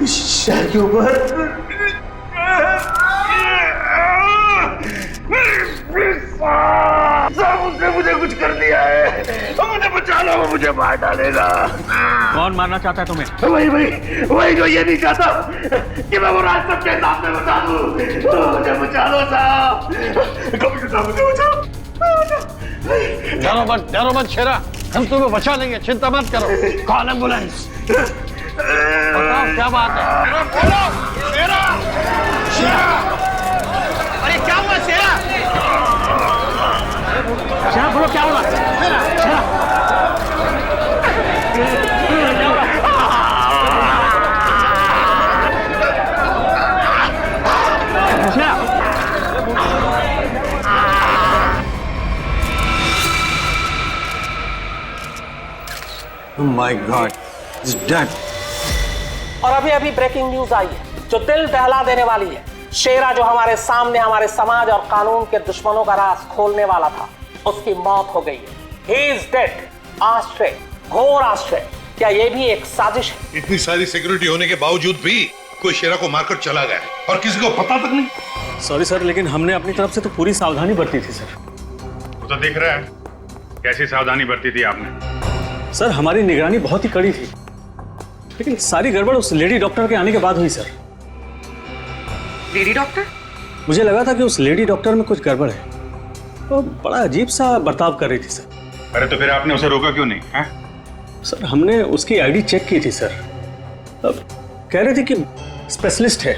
शहर के ऊपर उसने मुझे कुछ कर दिया है, मुझे बचा लो, वो मुझे मार डालेगा। कौन मारना चाहता है तुम्हें? वही जो ये नहीं चाहता कि मैं वो राज सबके सामने बता दूं। मुझे बचा लो साहब, कभी साहब मुझे बचाओ। डरो मत शेरा, हम तुम्हें बचा लेंगे, चिंता मत करो। Call ambulance. बताओ क्या बात है? बोलो शेरा, शेरा। अरे क्या हुआ शेरा? शेरा बोलो क्या हुआ? शेरा Oh my God, he's dead. और अभी अभी ब्रेकिंग न्यूज आई है जो दिल दहला देने वाली है। शेरा जो हमारे सामने हमारे समाज और कानून के दुश्मनों का राज खोलने वाला था, उसकी मौत हो गई है। He is dead। आश्चर्य, घोर आश्चर्य। क्या ये भी एक साजिश है? इतनी सारी सिक्योरिटी होने के बावजूद भी कोई शेरा को मारकर चला गया और किसी को पता तक नहीं। सॉरी सर, लेकिन हमने अपनी तरफ से तो पूरी सावधानी बरती थी सर। वो तो दिख रहा है कैसी सावधानी बरती थी आपने। सर हमारी निगरानी बहुत ही कड़ी थी, लेकिन सारी गड़बड़ उस लेडी डॉक्टर के आने के बाद हुई सर। Lady doctor? मुझे लगा था कि उस लेडी डॉक्टर में कुछ गड़बड़ है। वो बड़ा अजीब सा बर्ताव कर रही थी सर। अरे तो फिर आपने उसे रोका क्यों नहीं है? सर हमने उसकी आईडी चेक की थी सर। अब कह रहे थे कि स्पेशलिस्ट है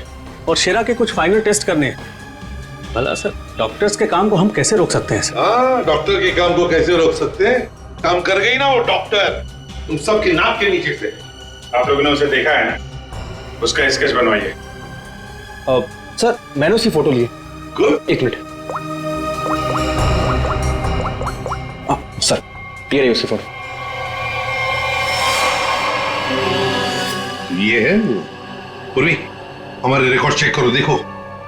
और शेरा के कुछ फाइनल टेस्ट करने हैं। भला सर डॉक्टर्स के काम को हम कैसे रोक सकते हैं सर? हाँ, डॉक्टर के काम को कैसे रोक सकते हैं? काम कर गई ना वो डॉक्टर, तुम सबकी नाक के नीचे से। आप लोगों ने उसे देखा है ना? उसका स्केच बनवाइए। सर मैंने उसकी फोटो ली। एक मिनट। सर ये रही उसकी फोटो। ये है वो। पूर्वी, हमारे रिकॉर्ड चेक करो, देखो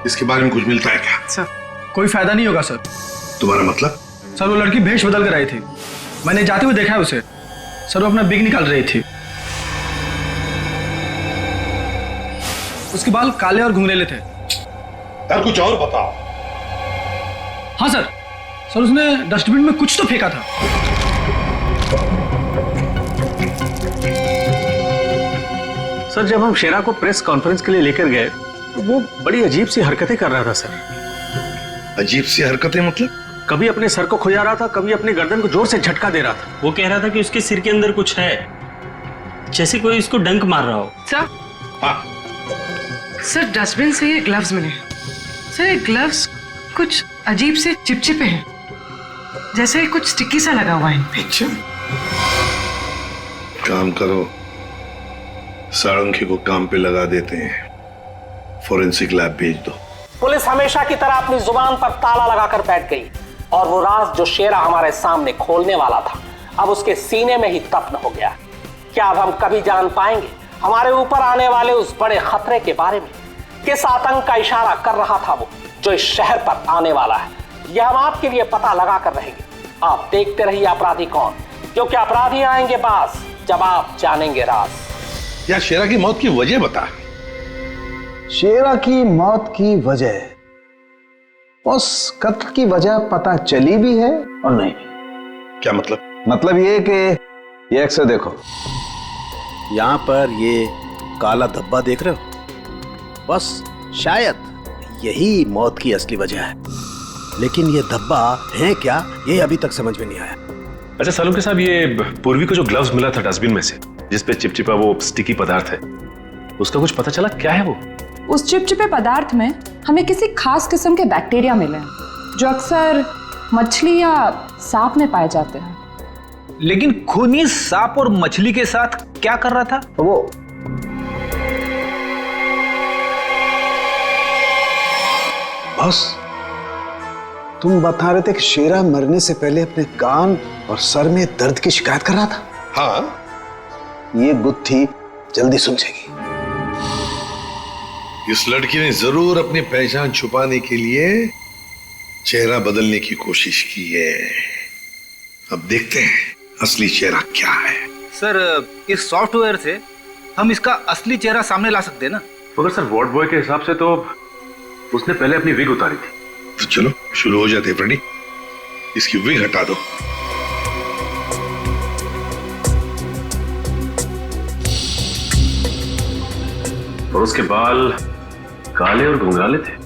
इसके बारे में कुछ मिलता है क्या? सर कोई फायदा नहीं होगा सर। तुम्हारा मतलब? सर वो लड़की भेष बदल कर आई थी, मैंने जाते हुए देखा है उसे। सर वो अपना बिग निकाल रही थी। उसके बाल काले और घुंघरेले थे। यार कुछ और बताओ। हाँ सर, सर उसने डस्टबिन में कुछ तो फेंका था। सर जब हम शेरा को प्रेस कॉन्फ्रेंस के लिए लेकर गए तो वो बड़ी अजीब सी हरकतें कर रहा था सर। अजीब सी हरकतें मतलब? कभी अपने सर को खुजा रहा था, कभी अपनी गर्दन को जोर से झटका दे रहा था। वो कह रहा था कि उसके सिर के अंदर कुछ है, जैसे कोई इसको डंक मार रहा हो। सर हाँ सर डस्टबिन से ये ग्लव्स मिले। सर ये ग्लव्स कुछ अजीब से चिपचिपे हैं, जैसे कुछ स्टिकी सा लगा हुआ है इन पे। अच्छा काम करो, सारंगी को काम पे लगा देते हैं, फोरेंसिक लैब भेज दो। पुलिस हमेशा की तरह अपनी जुबान पर ताला लगाकर बैठ गई और वो राज जो शेरा हमारे सामने खोलने वाला था अब उसके सीने में ही दफन हो गया। क्या अब हम कभी जान पाएंगे हमारे ऊपर आने वाले उस बड़े खतरे के बारे में? किस आतंक का इशारा कर रहा था वो जो इस शहर पर आने वाला है? यह हम आपके लिए पता लगा कर रहेंगे। आप देखते रहिए अपराधी कौन, क्योंकि अपराधी आएंगे पास जब आप जानेंगे राज। यार शेरा की मौत की वजह बता। शेरा की मौत की वजह, उस कत्ल की वजह पता चली भी है और नहीं भी। क्या मतलब? मतलब ये कि ये अक्सर देखो, यहाँ पर ये काला धब्बा देख रहे हो, बस शायद यही मौत की असली वजह है। लेकिन ये धब्बा है क्या, ये अभी तक समझ में नहीं आया। अच्छा सालुंके साहब, ये पूर्वी को जो ग्लव्स मिला था डस्टबिन में से, जिसपे चिपचिपा वो स्टिकी पदार्थ है, उसका कुछ पता चला क्या है वो? उस चिपचिपे पदार्थ में हमें किसी खास किस्म के बैक्टीरिया मिले हैं जो अक्सर मछली या सांप में पाए जाते हैं। लेकिन खूनी सांप और मछली के साथ क्या कर रहा था वो? बस तुम बता रहे थे कि शेरा मरने से पहले अपने कान और सर में दर्द की शिकायत कर रहा था। हाँ, ये गुत्थी जल्दी सुलझेगी। इस लड़की ने जरूर अपनी पहचान छुपाने के लिए चेहरा बदलने की कोशिश की है। अब देखते हैं असली चेहरा क्या है। सर इस सॉफ्टवेयर से हम इसका असली चेहरा सामने ला सकते हैं ना? मगर सर वार्ड बॉय के हिसाब से तो उसने पहले अपनी विग उतारी थी। तो चलो शुरू हो जाते हैं फ्रेंडी, इसकी विग हटा दो। और उसके बाल काले और घुंघराले थे।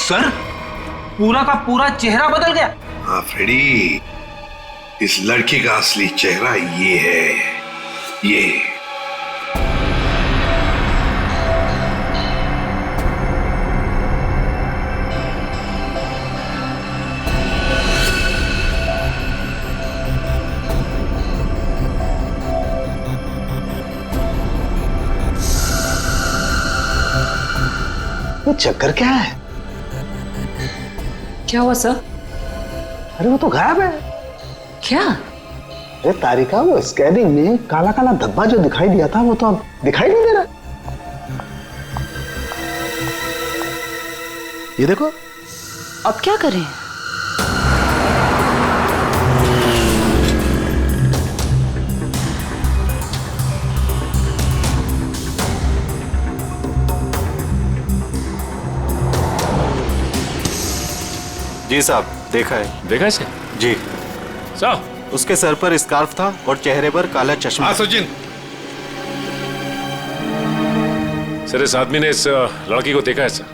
सर पूरा का पूरा चेहरा बदल गया। हाँ फ्रेडी, इस लड़की का असली चेहरा ये है, ये। ये चक्कर क्या है? क्या हुआ सर? अरे वो तो गायब है। क्या? अरे तारिका, वो स्कैनिंग में काला काला धब्बा जो दिखाई दिया था वो तो अब दिखाई नहीं दे रहा। ये देखो। अब क्या करें? जी साहब, देखा है। देखा इसे? जी साहब, उसके सर पर स्कार्फ था और चेहरे पर काला चश्मा। हाँ सचिन, सर इस आदमी ने इस लड़की को देखा है सर।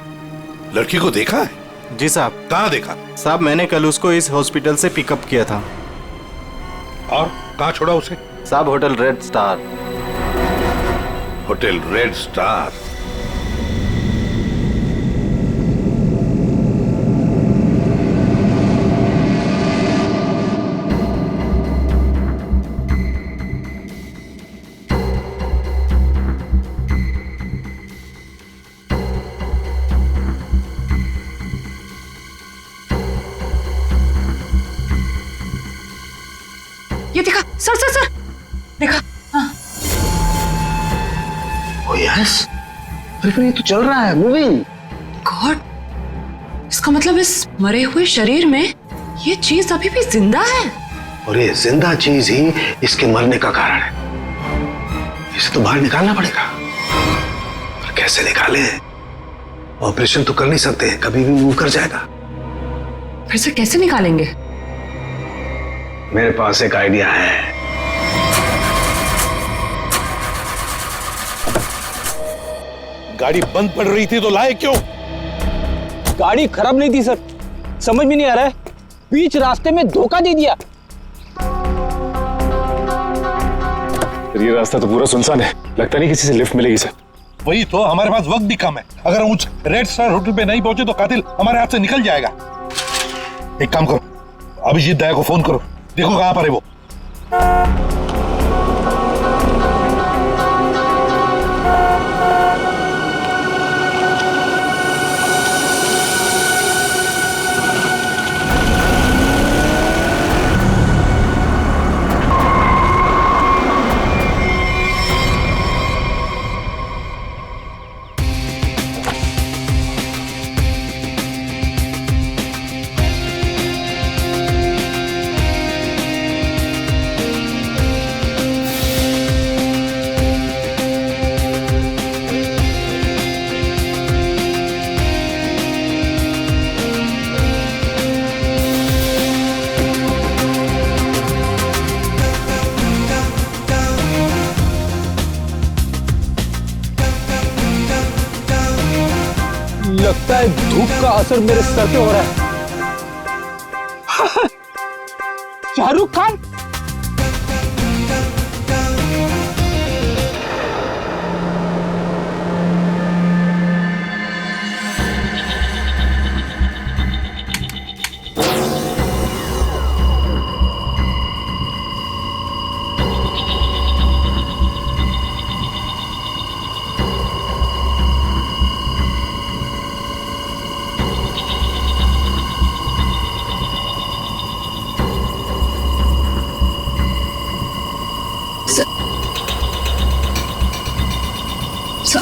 लड़की को देखा है? जी साहब। कहाँ देखा? साहब मैंने कल उसको इस हॉस्पिटल से पिकअप किया था। और कहाँ छोड़ा उसे? साहब hotel red star. Hotel red star? ये देखा सर सर सर, देखा? हाँ। ओ यस, अरे ये तो चल रहा है, मूविंग। गॉड, इसका मतलब इस मरे हुए शरीर में ये चीज अभी भी जिंदा है। और ये जिंदा चीज ही इसके मरने का कारण है। इसे तो बाहर निकालना पड़ेगा। पर कैसे निकाले? ऑपरेशन तो कर नहीं सकते, कभी भी मूव कर जाएगा। फिर से कैसे निकालेंगे? मेरे पास एक आइडिया है। गाड़ी बंद पड़ रही थी तो लाए क्यों? गाड़ी खराब नहीं थी सर, समझ में नहीं आ रहा है, बीच रास्ते में धोखा दे दिया। ये रास्ता तो पूरा सुनसान है, लगता नहीं किसी से लिफ्ट मिलेगी सर। वही तो, हमारे पास वक्त भी कम है। अगर हम उस रेड स्टार होटल पे नहीं पहुंचे तो कातिल हमारे हाथ से निकल जाएगा। एक काम करो, अभिजीत दया को फोन करो, देखो कहां पर है वो। लगता है धूप का असर मेरे सर पे हो रहा है। शाहरुख खान।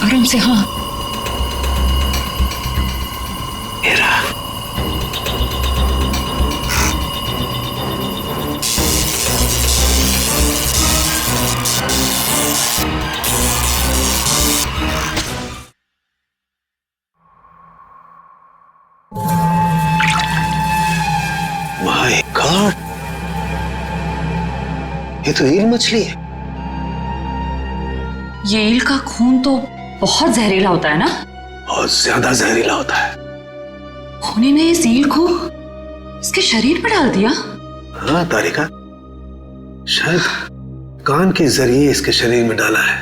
आराम से। हाँ, माय गॉड, ये तो ईल मछली है। ये ईल का खून तो बहुत जहरीला होता है ना? बहुत ज्यादा जहरीला होता है। खूनी ने इस ईल को इसके शरीर पर डाल दिया। हाँ तारिका, शायद कान के जरिए इसके शरीर में डाला है।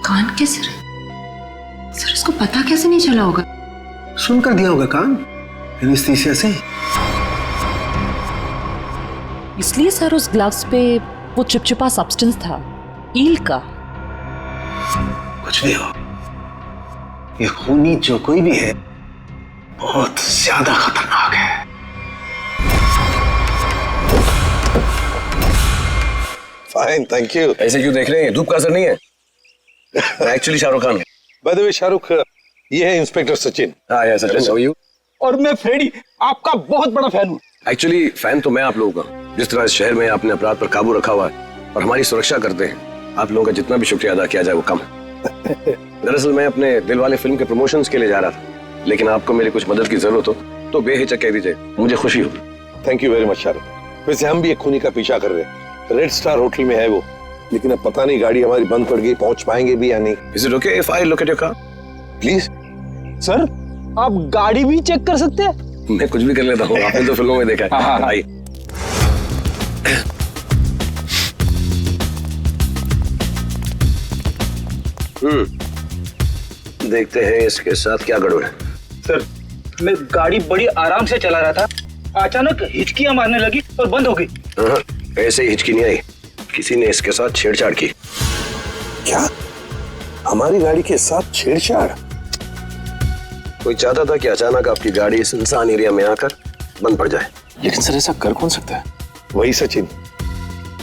कान के सर इसको पता कैसे नहीं चला होगा? सुनकर दिया होगा कान, एनेस्थीसिया से। इसलिए सर उस ग्लव्स पे वो चिपचिपा सब्सटेंस था, ईल का। कुछ भी हो, ये खूनी जो कोई भी है बहुत ज्यादा खतरनाक है। Fine, thank you. ऐसे क्यों देख रहे हैं? धूप का असर नहीं है? मैं एक्चुअली शाहरुख खान हूं। बाय द वे शाहरुख, ये है इंस्पेक्टर सचिन। हाँ यार सचिन, हाउ आर यू? और मैं फ्रेडी, आपका बहुत बड़ा फैन हूँ। एक्चुअली फैन तो मैं आप लोगों का। जिस तरह इस शहर में आपने अपराध पर काबू रखा हुआ है और हमारी सुरक्षा करते हैं, आप लोगों का जितना भी शुक्रिया अदा किया जाए वो कम है। दरअसल मैं अपने दिलवाले फिल्म के प्रमोशंस के लिए जा रहा था, लेकिन आपको मेरी कुछ मदद की जरूरत हो तो बेहिचक कह दीजिए, मुझे खुशी हो। Thank you very much Shahrukh. वैसे हम भी एक खूनी का पीछा कर रहे हैं। रेड स्टार होटल में है वो, लेकिन अब पता नहीं गाड़ी हमारी बंद पड़ गई, पहुंच पाएंगे भी या नहीं। Is it okay if I look at your car? Please. Sir, आप गाड़ी भी चेक कर सकते हैं? मैं कुछ भी कर लेता हूँ, आपने तो फिल्मों में देखा है। आइए। देखते हैं इसके साथ क्या गड़बड़ है। सर, मैं गाड़ी बड़ी आराम से चला रहा था, अचानक हिचकियां मारने लगी और बंद हो गई। ऐसे ही हिचकी नहीं आई, किसी ने इसके साथ छेड़छाड़ की। क्या? हमारी गाड़ी के साथ छेड़छाड़? कोई चाहता था कि अचानक आपकी गाड़ी सुनसान एरिया में आकर बंद पड़ जाए। लेकिन सर ऐसा कर कौन सकता है? वही सचिन,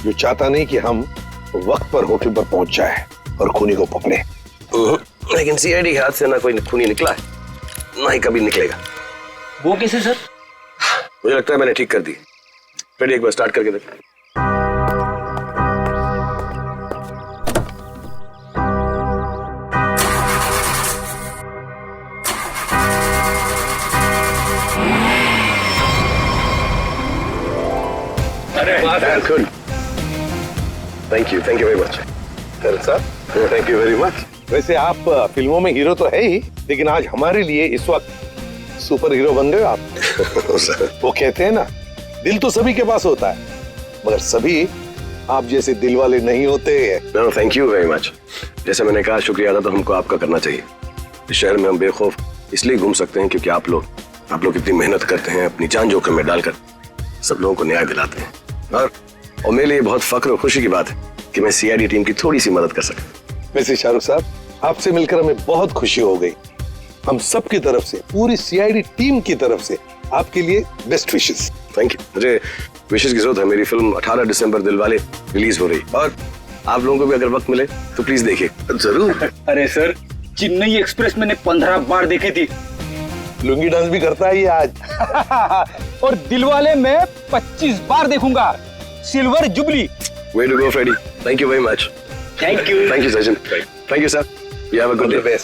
जो चाहता नहीं कि हम वक्त पर होटल पर पहुंच जाए और खूनी को पकड़े। लेकिन सीआईडी के हाथ से ना कोई खूनी निकला है, ना ही कभी निकलेगा। वो कैसे सर? मुझे लगता है मैंने ठीक कर दी। फिर एक बार स्टार्ट करके देख। Good, thank you very much. Sir, thank you very much. वैसे आप फिल्मों में हीरो तो है ही, लेकिन आज हमारे लिए इस वक्त सुपर हीरो बन गए आप। वो कहते हैं ना, दिल तो सभी के पास होता है, मगर सभी आप जैसे दिल वाले नहीं होते। No, thank you very much. जैसे मैंने कहा, शुक्रिया अदा तो हमको आपका करना चाहिए। इस शहर में हम बेखौफ इसलिए घूम सकते हैं क्योंकि आप लोग इतनी मेहनत करते हैं, अपनी जान जोखिम में डालकर सब लोगों को न्याय दिलाते हैं। और मेरे लिए बहुत फख्र और खुशी की बात है कि मैं सीआईडी टीम की थोड़ी सी मदद कर सका। वैसे शाहरुख साहब, आपसे मिलकर हमें बहुत खुशी हो गई। हम सब की तरफ से, पूरी सीआईडी टीम की तरफ से आपके लिए बेस्ट विशेस। Thank you. मुझे विशेस की जरूरत है। मेरी फिल्म 18 दिसंबर दिलवाले रिलीज हो रही, और आप लोगों को भी अगर वक्त मिले तो प्लीज देखिए। जरूर। अरे सर, चेन्नई एक्सप्रेस मैंने 15 बार देखी थी। लुंगी डांस भी करता है ये आज। और दिलवाले में 25 बार देखूंगा। Silver jubilee. Way to go, Freddy. Thank you very much. Thank you. Thank you, Sachin. Thank you, sir. You have a good day.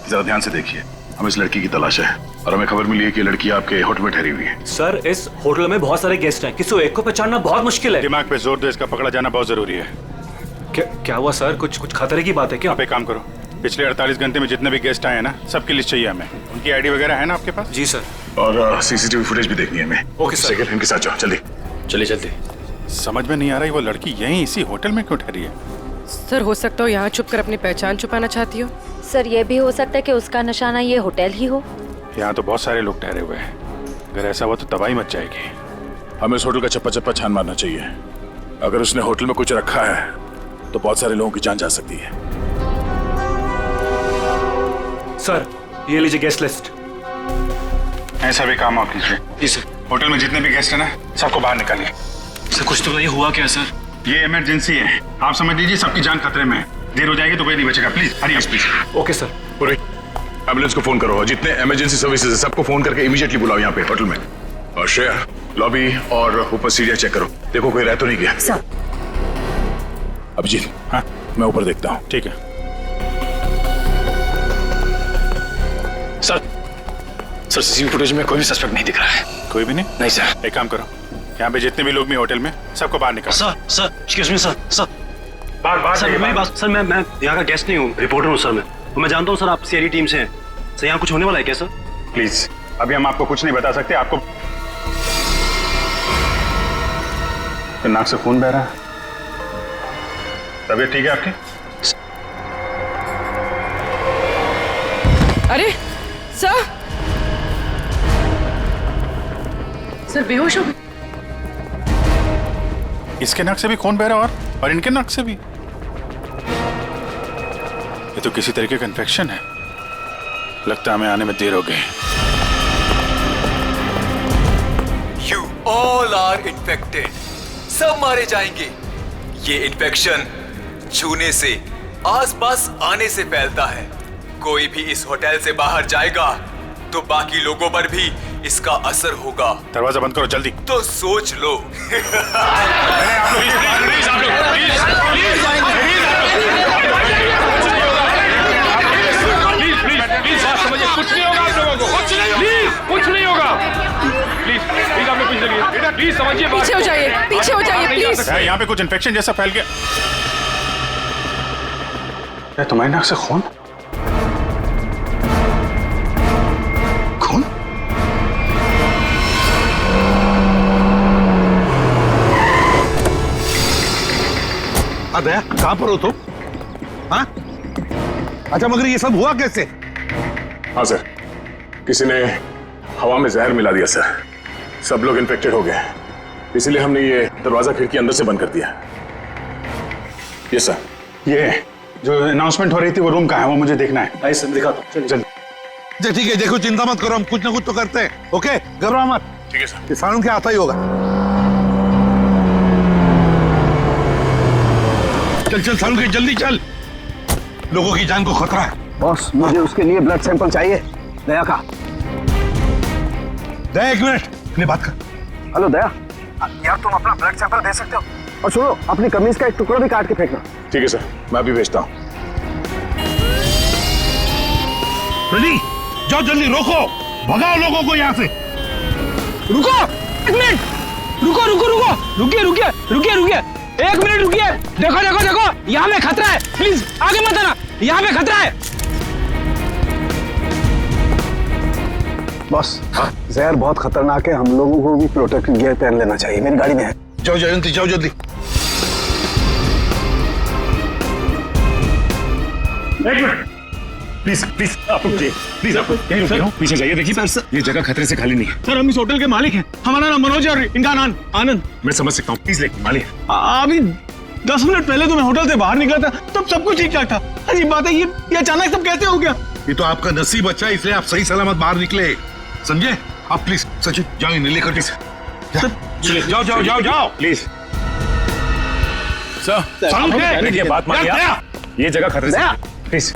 जरा ध्यान से देखिए, हम इस लड़की की तलाश है और हमें खबर मिली है कि ये लड़की आपके होटल में ठहरी हुई है। सर, इस होटल में बहुत सारे गेस्ट हैं, किसी एक को पहचानना बहुत मुश्किल है। दिमाग पे जोर दो, इसका पकड़ा जाना बहुत जरूरी है। क्या हुआ सर? कुछ खतरे की बात है क्या? आप एक काम करो, पिछले 48 घंटे में जितने भी गेस्ट आए हैं ना, सबकी लिस्ट चाहिए हमें। उनकी आईडी वगैरह है ना आपके पास? जी सर। और सीसीटीवी फुटेज भी देखनी है हमें। Okay sir. सेकंड, इनके साथ जाओ, जल्दी। चलिए जल्दी। समझ में नहीं आ रही वो लड़की यहीं इसी होटल में क्यों ठहरी है? सर, हो सकता हो यहाँ छुप कर अपनी पहचान छुपाना चाहती हो। सर, ये भी हो सकता है कि उसका निशाना ये होटल ही हो। यहाँ तो बहुत सारे लोग ठहरे हुए हैं, अगर ऐसा हुआ तो तबाही मच जाएगी। हमें इस होटल का चप्पा चप्पा छान मारना चाहिए। अगर उसने होटल में कुछ रखा है तो बहुत सारे लोगों की जान जा सकती है। सर, ये लीजिए गेस्ट लिस्ट। ऐसा भी काम आप कीजिए। जी सर। होटल में जितने भी गेस्ट हैं ना, सबको बाहर निकालिए। सर, कुछ तो नहीं हुआ क्या सर? ये इमरजेंसी है, आप समझ लीजिए सबकी जान खतरे में है। देर हो जाएगी तो कोई नहीं बचेगा। Please hurry up please. Okay sir. पूरी एम्बुलेंस को फोन करो और जितने इमरजेंसी सर्विसेज है सबको फोन करके इमीडिएटली बुलाओ यहाँ पे होटल में। और श्रेया, लॉबी और ऊपर सीढ़ियां चेक करो, देखो कोई रह तो नहीं गया। सर। अभिजीत, हाँ मैं ऊपर देखता हूँ। ठीक है सर। सर, सीसीटीवी फुटेज में कोई भी सस्पेक्ट नहीं दिख रहा है। कोई भी नहीं? नहीं सर। एक काम करो, यहाँ पे जितने भी लोग भी होटल में, सबको बाहर निकालो। Sir, excuse me sir. बाहर सर, मेरी बात। सर, मैं यहाँ का गेस्ट नहीं हूँ, रिपोर्टर हूँ सर। मैं जानता हूँ सर आप सीआईडी टीम से हैं। सर, यहाँ कुछ होने वाला है क्या सर? प्लीज, अभी हम आपको कुछ नहीं बता सकते। आपको नाक से खून बह रहा है, तबीयत ठीक है आपकी? अरे सर, सर बेहोश हो गए। इसके नाक से भी खून बह रहा और इनके नाक से भी। ये तो किसी तरीके का इन्फेक्शन है। लगता है हमें आने में देर हो गई। ऑल आर इन्फेक्टेड, सब मारे जाएंगे। ये इन्फेक्शन छूने से, आसपास आने से फैलता है। कोई भी इस होटल से बाहर जाएगा तो बाकी लोगों पर भी इसका असर होगा। दरवाजा बंद करो जल्दी। तो सोच लो। कुछ नहीं होगा आप लोगों को, कुछ नहीं होगा। प्लीज आप लोग पीछे चलिए, बेटा प्लीज समझिए। पीछे हो जाइए, पीछे हो जाइए प्लीज। यहाँ पे कुछ इन्फेक्शन जैसा फैल गया। तुम्हारी नाक से खून? दया, कहां पर हो तुम? हाँ? अच्छा मगर ये सब हुआ कैसे? हाँ सर, किसी ने हवा में जहर मिला दिया सर। सब लोग इन्फेक्टेड हो गए, इसलिए हमने ये दरवाजा खिड़की अंदर से बंद कर दिया। ये सर, ये जो अनाउंसमेंट हो रही थी वो रूम कहाँ है, वो मुझे देखना है। आइए सर, दिखाता हूं। चलिए। ठीक है, देखो चिंता मत करो, हम कुछ ना कुछ तो करते हैं। ओके, घबराओ मत। ठीक है सर। किसानों के आता ही होगा। चल चल सालू के, जल्दी चल, लोगों की जान को खतरा है। बॉस, मुझे उसके लिए ब्लड सैंपल चाहिए, दया का। दया एक मिनट, अपनी बात कर। हेलो दया, यार तुम अपना ब्लड सैंपल दे सकते हो? और सुनो, अपनी कमीज का एक टुकड़ा भी काट के फेंकना। ठीक है सर, मैं अभी भेजता हूँ। रेडी, जाओ जल्दी, रोको, भगाओ लोगों को यहाँ से। रुको एक मिनट, रुको रुको रुको, रुकिए रुकिए रुकिए रुकिए, एक मिनट रुकिए। देखो देखो देखो, यहाँ में खतरा है, प्लीज आगे मत आना, यहाँ में खतरा है। बॉस, जहर बहुत खतरनाक है, हम लोगों को भी प्रोटेक्टिव गियर पहन लेना चाहिए। मेरी गाड़ी में है। जाओ जयंती, जाओ जल्दी। एक मिनट प्लीज प्लीज, आप प्लीज आप यहीं रुकिए, पीछे जाइए। देखिए सर, ये जगह खतरे से खाली नहीं है। सर हम इस होटल के मालिक हैं, हमारा नाम मनोज है और इनका नाम आनंद। मैं समझ सकता हूँ, प्लीज लेकिन मालिक अभी 10 मिनट पहले तो मैं होटल से बाहर निकला था, तब सब कुछ ठीक ठाक था। अजीब बात है, ये अचानक सब कैसे हो गया? ये तो आपका नसीब अच्छा है, इसलिए आप सही सलामत बाहर निकले, समझे? आप प्लीज सचिन जाओ, नीले कटी से जाओ जाओ जाओ जाओ प्लीज। सर ये बात मानिए, ये जगह खतरे से, प्लीज।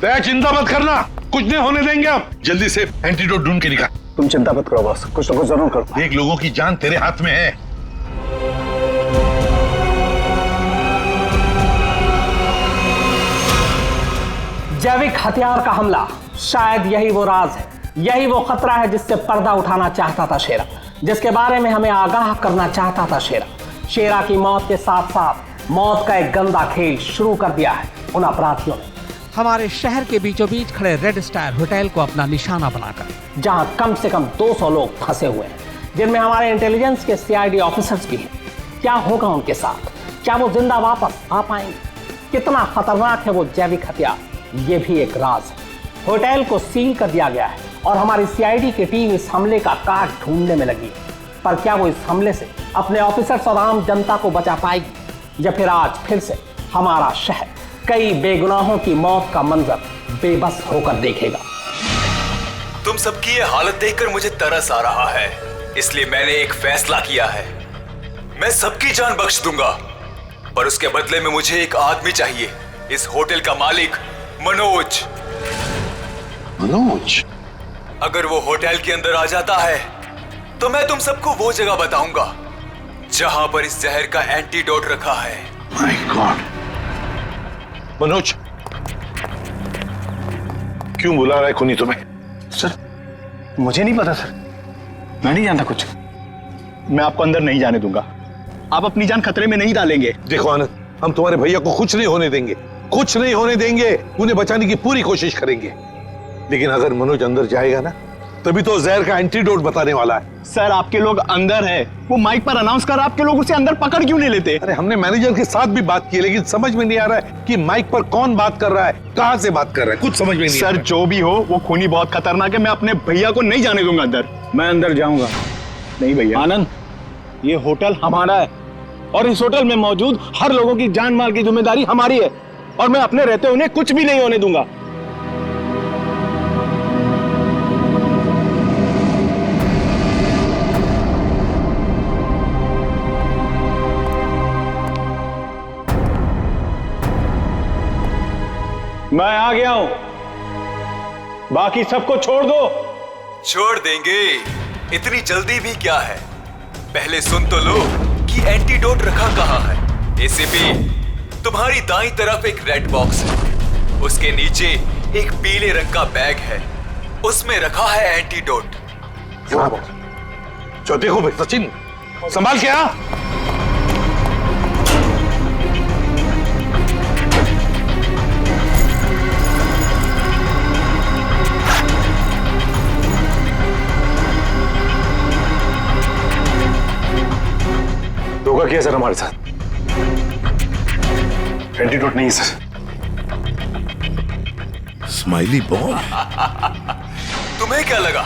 दया चिंता मत करना, कुछ नहीं होने देंगे। आप जल्दी से एंटीडोट ढूंढ के निकाल। तुम चिंता मत करो बॉस, कुछ ना कुछ जरूर करो। देख, लोगों की जान तेरे हाथ में है। जैविक हथियार का हमला, शायद यही वो राज है, यही वो खतरा है जिससे पर्दा उठाना चाहता था शेरा, जिसके बारे में हमें आगाह करना चाहता था शेरा। शेरा की मौत के साथ साथ मौत का एक गंदा खेल शुरू कर दिया है उन अपराधियों ने। हमारे शहर के बीचों बीच खड़े रेड स्टार होटल को अपना निशाना बनाकर, जहां कम से कम 200 लोग फंसे हुए हैं, जिनमें हमारे इंटेलिजेंस के सीआईडी ऑफिसर्स भी हैं। क्या होगा उनके साथ? क्या वो जिंदा वापस आ पाएंगे? कितना खतरनाक है वो जैविक हथियार, ये भी एक राज है। होटल को सील कर दिया गया है और हमारी सीआईडी की टीम इस हमले का काट ढूंढने में लगी है। पर क्या वो इस हमले से अपने ऑफिसर्स और आम जनता को बचा पाएगी, या फिर आज फिर से हमारा शहर कई बेगुनाहों की मौत का मंजर बेबस होकर देखेगा? तुम सबकी ये हालत देखकर मुझे तरस आ रहा है, इसलिए मैंने एक फैसला किया है। मैं सबकी जान बख्श दूंगा, पर उसके बदले में मुझे एक आदमी चाहिए, इस होटल का मालिक मनोज। मनोज? अगर वो होटल के अंदर आ जाता है तो मैं तुम सबको वो जगह बताऊंगा जहां पर इस जहर का एंटीडोट रखा है। My God. मनोज, क्यों बुला रहा है खूनी तुम्हें? सर मुझे नहीं पता सर, मैं नहीं जानता कुछ। मैं आपको अंदर नहीं जाने दूंगा, आप अपनी जान खतरे में नहीं डालेंगे। देखो आनंद, हम तुम्हारे भैया को कुछ नहीं होने देंगे, कुछ नहीं होने देंगे। उन्हें बचाने की पूरी कोशिश करेंगे, लेकिन अगर मनोज अंदर जाएगा ना, तभी तो जहर का एंटीडोट बताने वाला है। सर आपके लोग अंदर है, वो माइक पर अनाउंस कर, आपके लोग उसे अंदर पकड़ क्यों नहीं लेते? अरे हमने मैनेजर के साथ भी बात की, लेकिन समझ में नहीं आ रहा है कि माइक पर कौन बात कर रहा है, कहां से बात कर रहा है, कुछ समझ में नहीं आ रहा है। सर जो भी हो, वो खूनी बहुत खतरनाक है, मैं अपने भैया को नहीं जाने दूंगा अंदर। मैं अंदर जाऊंगा नहीं भैया। आनंद, ये होटल हमारा है और इस होटल में मौजूद हर लोगों की जान माल की जिम्मेदारी हमारी है, और मैं अपने रहते उन्हें कुछ भी नहीं होने दूंगा। मैं आ गया हूं, बाकी सबको छोड़ दो। छोड़ देंगे, इतनी जल्दी भी क्या है। पहले सुन तो लो कि एंटीडोट रखा कहाँ है। एसीपी, तुम्हारी दाईं तरफ एक रेड बॉक्स है, उसके नीचे एक पीले रंग का बैग है, उसमें रखा है एंटीडोट। जो देखो भाई सचिन, संभाल के आ। धोखा किया सर हमारे साथ। एंटीडोट नहीं सर। Smiley bomb. तुम्हें क्या लगा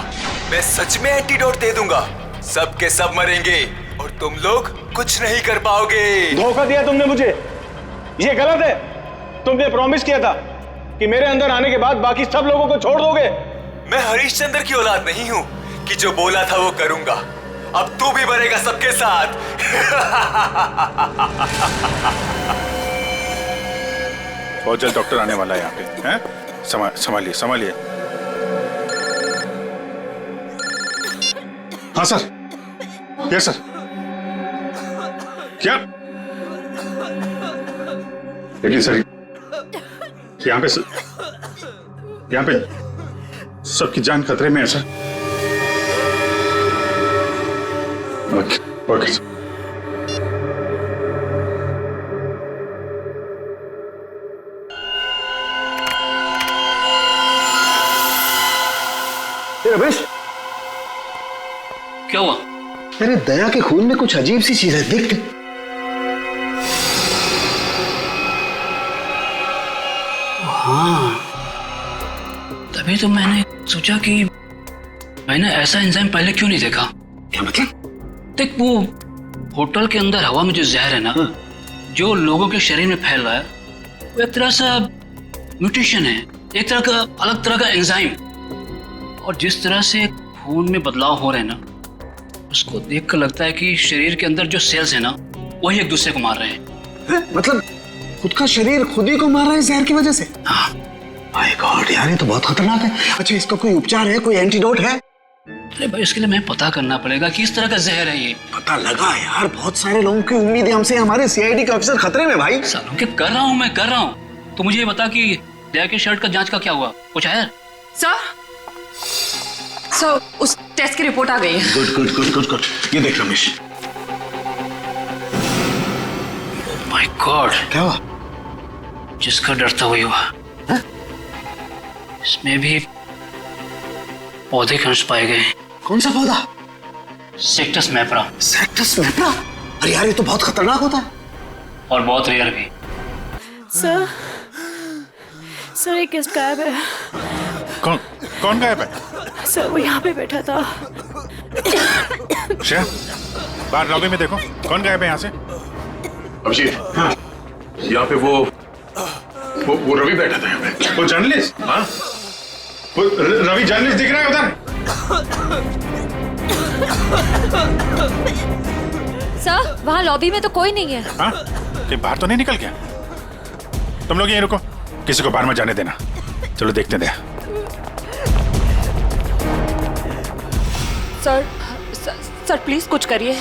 मैं सच में एंटीडोट दे दूंगा? सब के सब मरेंगे और तुम लोग कुछ नहीं कर पाओगे। धोखा दिया तुमने मुझे, ये गलत है। तुमने प्रॉमिस किया था कि मेरे अंदर आने के बाद बाकी सब लोगों को छोड़ दोगे। मैं हरिश्चंद्र की औलाद नहीं हूं कि जो बोला था वो करूंगा। अब तू भी मरेगा सबके साथ। बहुत जल्द डॉक्टर आने वाला है यहाँ पे, हैं? संभालिए संभालिए। हाँ सर। Yes sir. क्या? देखिए सर, यहाँ पे सबकी जान खतरे में है सर। Okay sir. रमेश, क्या हुआ? अरे दया के खून में कुछ अजीब सी चीज है, देख। हाँ, तभी तो मैंने सोचा कि मैंने ऐसा एंजाइम पहले क्यों नहीं देखा। क्या मतलब? देख, वो होटल के अंदर हवा में जो जहर है ना, जो लोगों के शरीर में फैल रहा है, वो एक तरह से म्यूटेशन है, एक तरह का अलग तरह का एंजाइम। और जिस तरह से खून में बदलाव हो रहे हैं ना, उसको देखकर लगता है कि शरीर के अंदर जो सेल्स है ना, वही एक दूसरे को मार रहे हैं। मतलब खुद का शरीर खुद ही को मार रहा है जहर की वजह से? हाँ। माय गॉड यार, ये तो बहुत खतरनाक है। अच्छा, इसका कोई उपचार है, कोई एंटीडोट है? अरे भाई, इसके लिए मैं पता करना पड़ेगा कि इस तरह का जहर है ये। पता लगा यार, बहुत सारे लोगों की उम्मीद है हमसे। हमारे सीआईडी के ऑफिसर खतरे में भाई। सालों के कर रहा हूँ मैं, कर रहा हूँ। तो मुझे ये बता कि दया के शर्ट का जांच का क्या हुआ, कुछ आया? सर, उस टेस्ट की रिपोर्ट आ गई है। Good good good good good. ये देख रमेश। माय गॉड, क्या हुआ? जिसका डर था वही हुआ। इसमें भी पौधे के अंश पाए गए। कौन सा पौधा? सेक्टस मैप्रा। सेक्टस मैप्रा? अरे यार, ये तो बहुत खतरनाक होता है और बहुत रेयर भी। सर एक गेस्ट गायब है। कौन गायब है? सर वो यहाँ पे बैठा था। श्रेया, बाहर लॉबी में देखो, कौन गायब है यहाँ से? अभिजीत, हाँ, यहाँ पे वो रवि बैठा था यहाँ पे। वो जर्नलिस्ट? हाँ, वो रवि जर्नलिस्ट दिख रहा है उधर। सर वहाँ लॉबी में तो कोई नहीं है। हाँ, ये बाहर तो नहीं निकल गया? तुम लोग यहीं रुको, किसी को बाहर मत जाने देना। चलो देखते हैं। सर प्लीज कुछ करिए।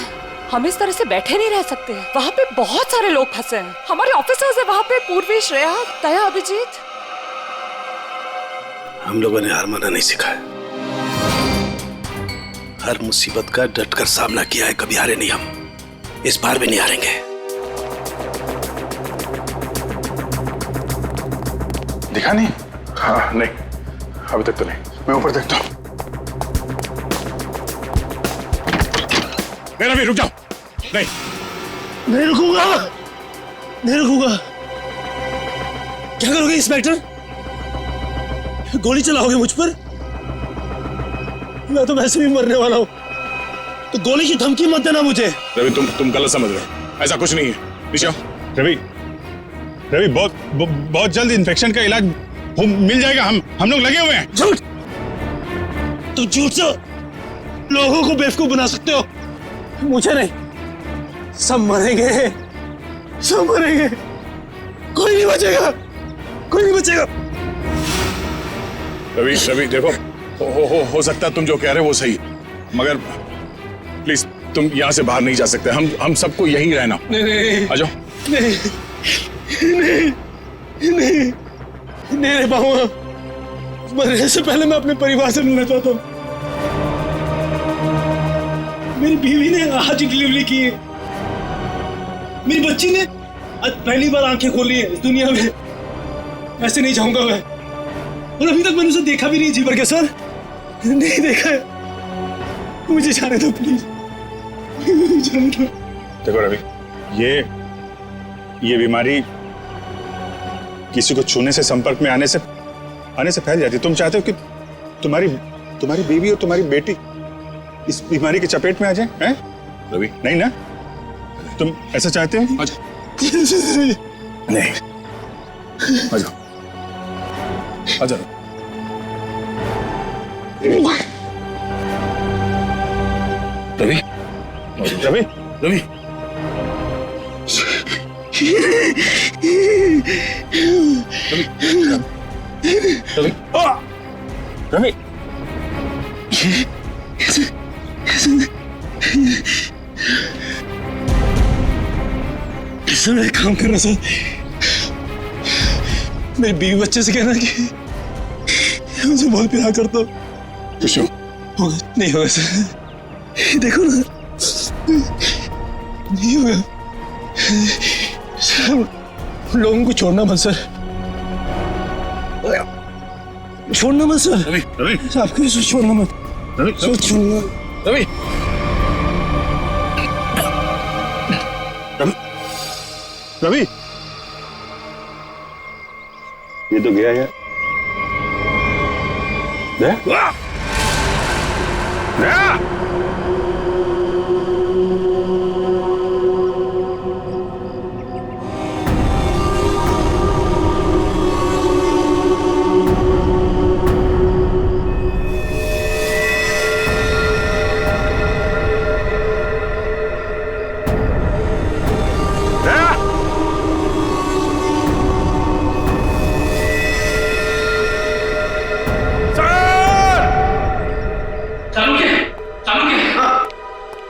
हम इस तरह से बैठे नहीं रह सकते। वहाँ पे बहुत सारे लोग फंसे हैं। हमारे ऑफिसर्स है वहाँ पे, पूर्वी, श्रेया, दया, अभिजीत। हम लोगों ने हार माना नहीं सीखा है। हर मुसीबत का डट कर सामना किया है, कभी हारे नहीं हम। इस बार भी नहीं हारेंगे। दिखा नहीं? हाँ, नहीं, अभी तक तो नहीं। मैं ऊपर देखता हूँ। रवि रुक जाओ। नहीं रुकूंगा, नहीं रुकूंगा। क्या करोगे इंस्पेक्टर? गोली चलाओगे मुझ पर? मैं तो वैसे भी मरने वाला हूँ, तो गोली की धमकी मत देना मुझे। रवि, तुम गलत समझ रहे हो, ऐसा कुछ नहीं है। नीचे आओ। रवि, बहुत जल्द इन्फेक्शन का इलाज मिल जाएगा। हम लोग लगे हुए हैं। झूठ! तुम झूठ से लोगों को बेवकूफ बना सकते हो, मुझे नहीं। सब मरेंगे, सब मरेंगे, कोई नहीं बचेगा, कोई नहीं बचेगा। रवि रवि देखो, हो सकता है तुम जो कह रहे हो वो सही, मगर प्लीज तुम यहाँ से बाहर नहीं जा सकते। हम सबको यही रहना। नहीं आ जाओ। नहीं नहीं नहीं नहीं रह पाऊंगा। मरने से पहले मैं अपने परिवार से मिलना चाहता हूँ। मेरी बीवी ने आज डिलीवरी की है, मेरी बच्ची ने आज पहली बार आंखें खोली है इस दुनिया में। ऐसे नहीं जाऊंगा मैं, और अभी तक मैंने उसे देखा भी नहीं जी भर के। सर नहीं देखा है, मुझे जाने दो प्लीज, जाने दो। देखो रवि, ये बीमारी किसी को छूने से, संपर्क में आने से फैल जाती है। तुम चाहते हो कि तुम्हारी बीवी और तुम्हारी बेटी इस बीमारी की चपेट में आ जाए? हैं रवि? नहीं ना, तुम ऐसा चाहते हो? आ जाओ। नहीं, आ जाओ, आ जाओ। रवि रवि रवि रवि रवि सर एक काम करना सर, मेरी बीवी बच्चे से कहना कि मुझे बहुत प्यार करता हूँ। नहीं होगा सर, देखो ना, नहीं होगा सर। लोगों को छोड़ना मत सर, छोड़ना मत सर। रवि रवि आपको छोड़ना मत। रवि छोड़ना रवि रवि, ये तो गया यार।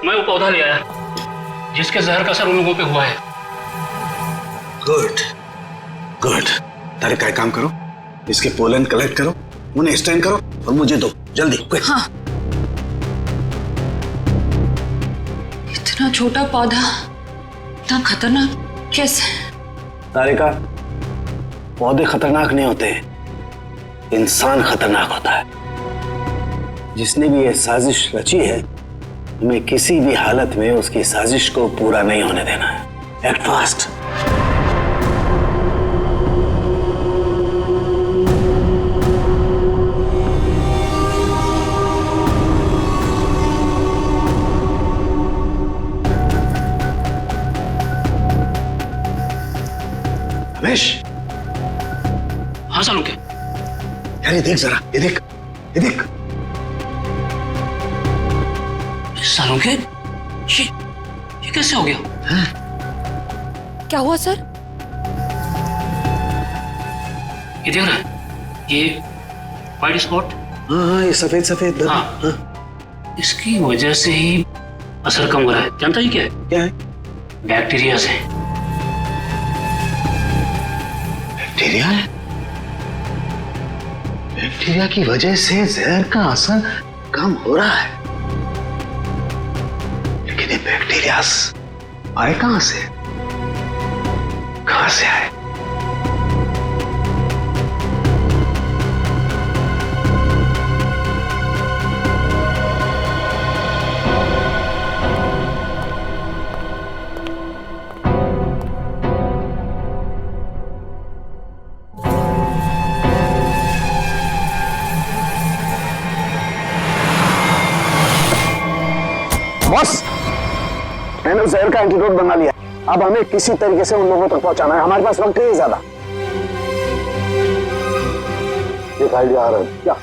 मैं वो पौधा ले आया जिसके जहर का असर उन लोगों पे हुआ है। Good good. तारे का काम करो, इसके पोलन कलेक्ट करो, उन्हें स्टैंड करो और मुझे दो जल्दी। हाँ। इतना छोटा पौधा इतना खतरनाक कैसे? तारिका, पौधे खतरनाक नहीं होते, इंसान खतरनाक होता है। जिसने भी ये साजिश रची है, हमें किसी भी हालत में उसकी साजिश को पूरा नहीं होने देना है। Act fast. रमेश। हाँ सालू के। यार ये देख जरा, ये देख, ये देख। सालों के ये कैसे हो गया? क्या हुआ सर? ये देख रहा है, ये वाइट स्पॉट। हाँ ये सफेद सफेद। हाँ। इसकी वजह से ही असर कम हो रहा है। जानता ही क्या है? क्या है? बैक्टीरिया से। बैक्टीरिया है? बैक्टीरिया की वजह से जहर का असर कम हो रहा है, लेकिन ये बैक्टीरिया आए कहां से? कहां से आए? बॉस, मैंने जहर का एंटीडोट बना लिया। अब हमें किसी तरीके से उन लोगों तक पहुंचाना है। हमारे पास वक्त नहीं ज्यादा। एक आइडिया आ रहा है। क्या?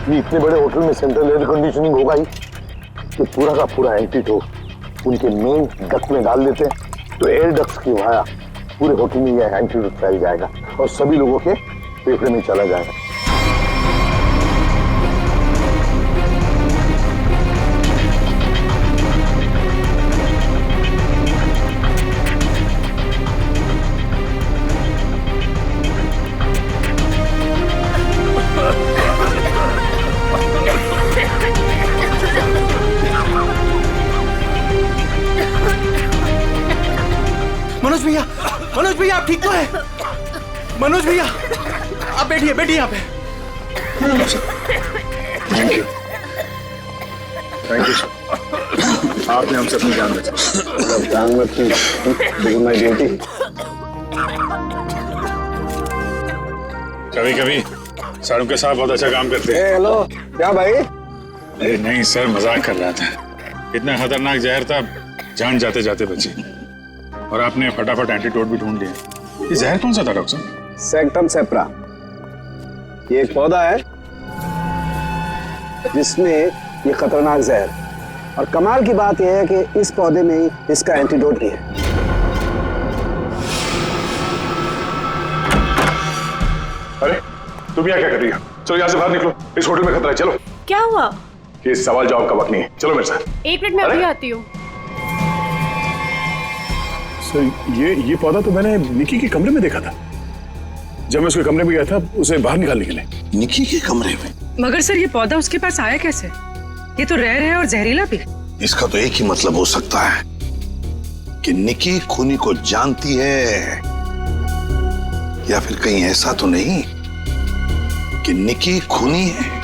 ये इतने बड़े होटल में सेंट्रल एयर कंडीशनिंग होगा ही कि पूरा का पूरा एंटीडोट उनके मेन डक्ट में डाल देते हैं, तो एयर डक्ट की वाया पूरे होटल में यह एंटीडोट फैल जाएगा और सभी लोगों के फेफड़े में चला जाएगा। मनोज भैया, आप बैठिए बैठिए यहाँ पे। थैंक यू आपने हमसे अपनी जान बचाई। जान मत की माय ड्यूटी। कभी कभी साड़ू के साथ बहुत अच्छा काम करते हैं। हेलो, क्या भाई? अरे नहीं सर, मजाक कर रहा था। इतना खतरनाक जहर था, जान जाते जाते बची। और आपने फटाफट एंटीडोट भी ढूंढ लिया। ये जहर कौन सा था डॉक्टर साहब? सेक्टम सेप्रा। ये एक पौधा है जिसमें ये खतरनाक जहर, और कमाल की बात यह है कि इस पौधे में ही इसका एंटीडोट भी है। अरे तुम यहाँ क्या कर रही हो? चलो यहाँ से बाहर निकलो, इस होटल में खतरा है। चलो। क्या हुआ? ये सवाल जवाब का वक्त नहीं है, चलो मेरे साथ। 1 मिनट में अभी आती हूँ। सर ये पौधा तो मैंने निकी के कमरे में देखा था। जब मैं उसके कमरे में गया था उसे बाहर निकालने के लिए। निकी के कमरे में? मगर सर ये पौधा उसके पास आया कैसे? ये तो रेयर है और जहरीला भी। इसका तो एक ही मतलब हो सकता है कि निकी खूनी को जानती है, या फिर कहीं ऐसा तो नहीं कि निकी खूनी है।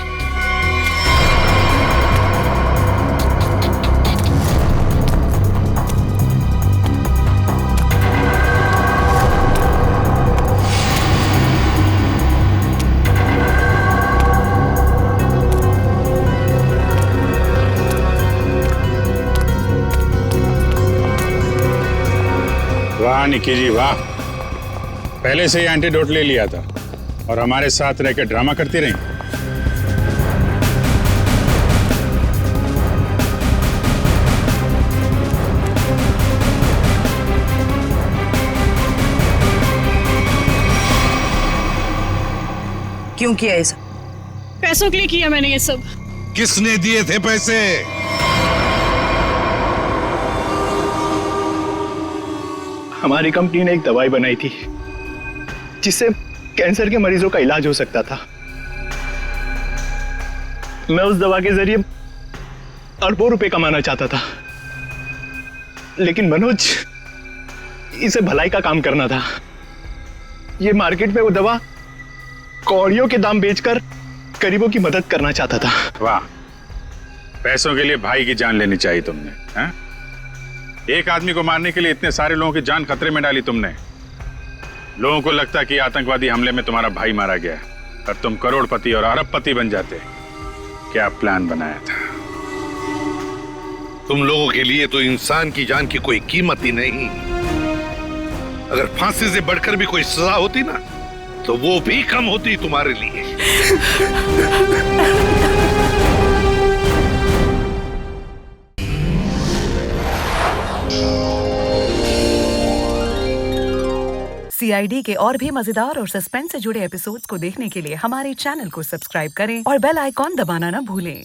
वाह निकी जी वाह, पहले से ही एंटीडोट ले लिया था और हमारे साथ रहकर ड्रामा करती रही। क्यों किया ये सब? पैसों के लिए किया मैंने ये सब। किसने दिए थे पैसे? हमारी कंपनी ने एक दवाई बनाई थी जिससे कैंसर के मरीजों का इलाज हो सकता था। मैं उस दवा के जरिए अरबों रुपए कमाना चाहता था, लेकिन मनोज इसे भलाई का काम करना था। ये मार्केट में वो दवा कौड़ियों के दाम बेचकर गरीबों की मदद करना चाहता था। वाह, पैसों के लिए भाई की जान लेनी चाहिए तुमने, हैं? एक आदमी को मारने के लिए इतने सारे लोगों की जान खतरे में डाली तुमने। लोगों को लगता कि आतंकवादी हमले में तुम्हारा भाई मारा गया और तुम करोड़पति और अरबपति बन जाते। क्या प्लान बनाया था? तुम लोगों के लिए तो इंसान की जान की कोई कीमत ही नहीं। अगर फांसी से बढ़कर भी कोई सजा होती ना, तो वो भी कम होती तुम्हारे लिए। CID के और भी मजेदार और सस्पेंस से जुड़े एपिसोड्स को देखने के लिए हमारे चैनल को सब्सक्राइब करें और बेल आइकॉन दबाना ना भूलें।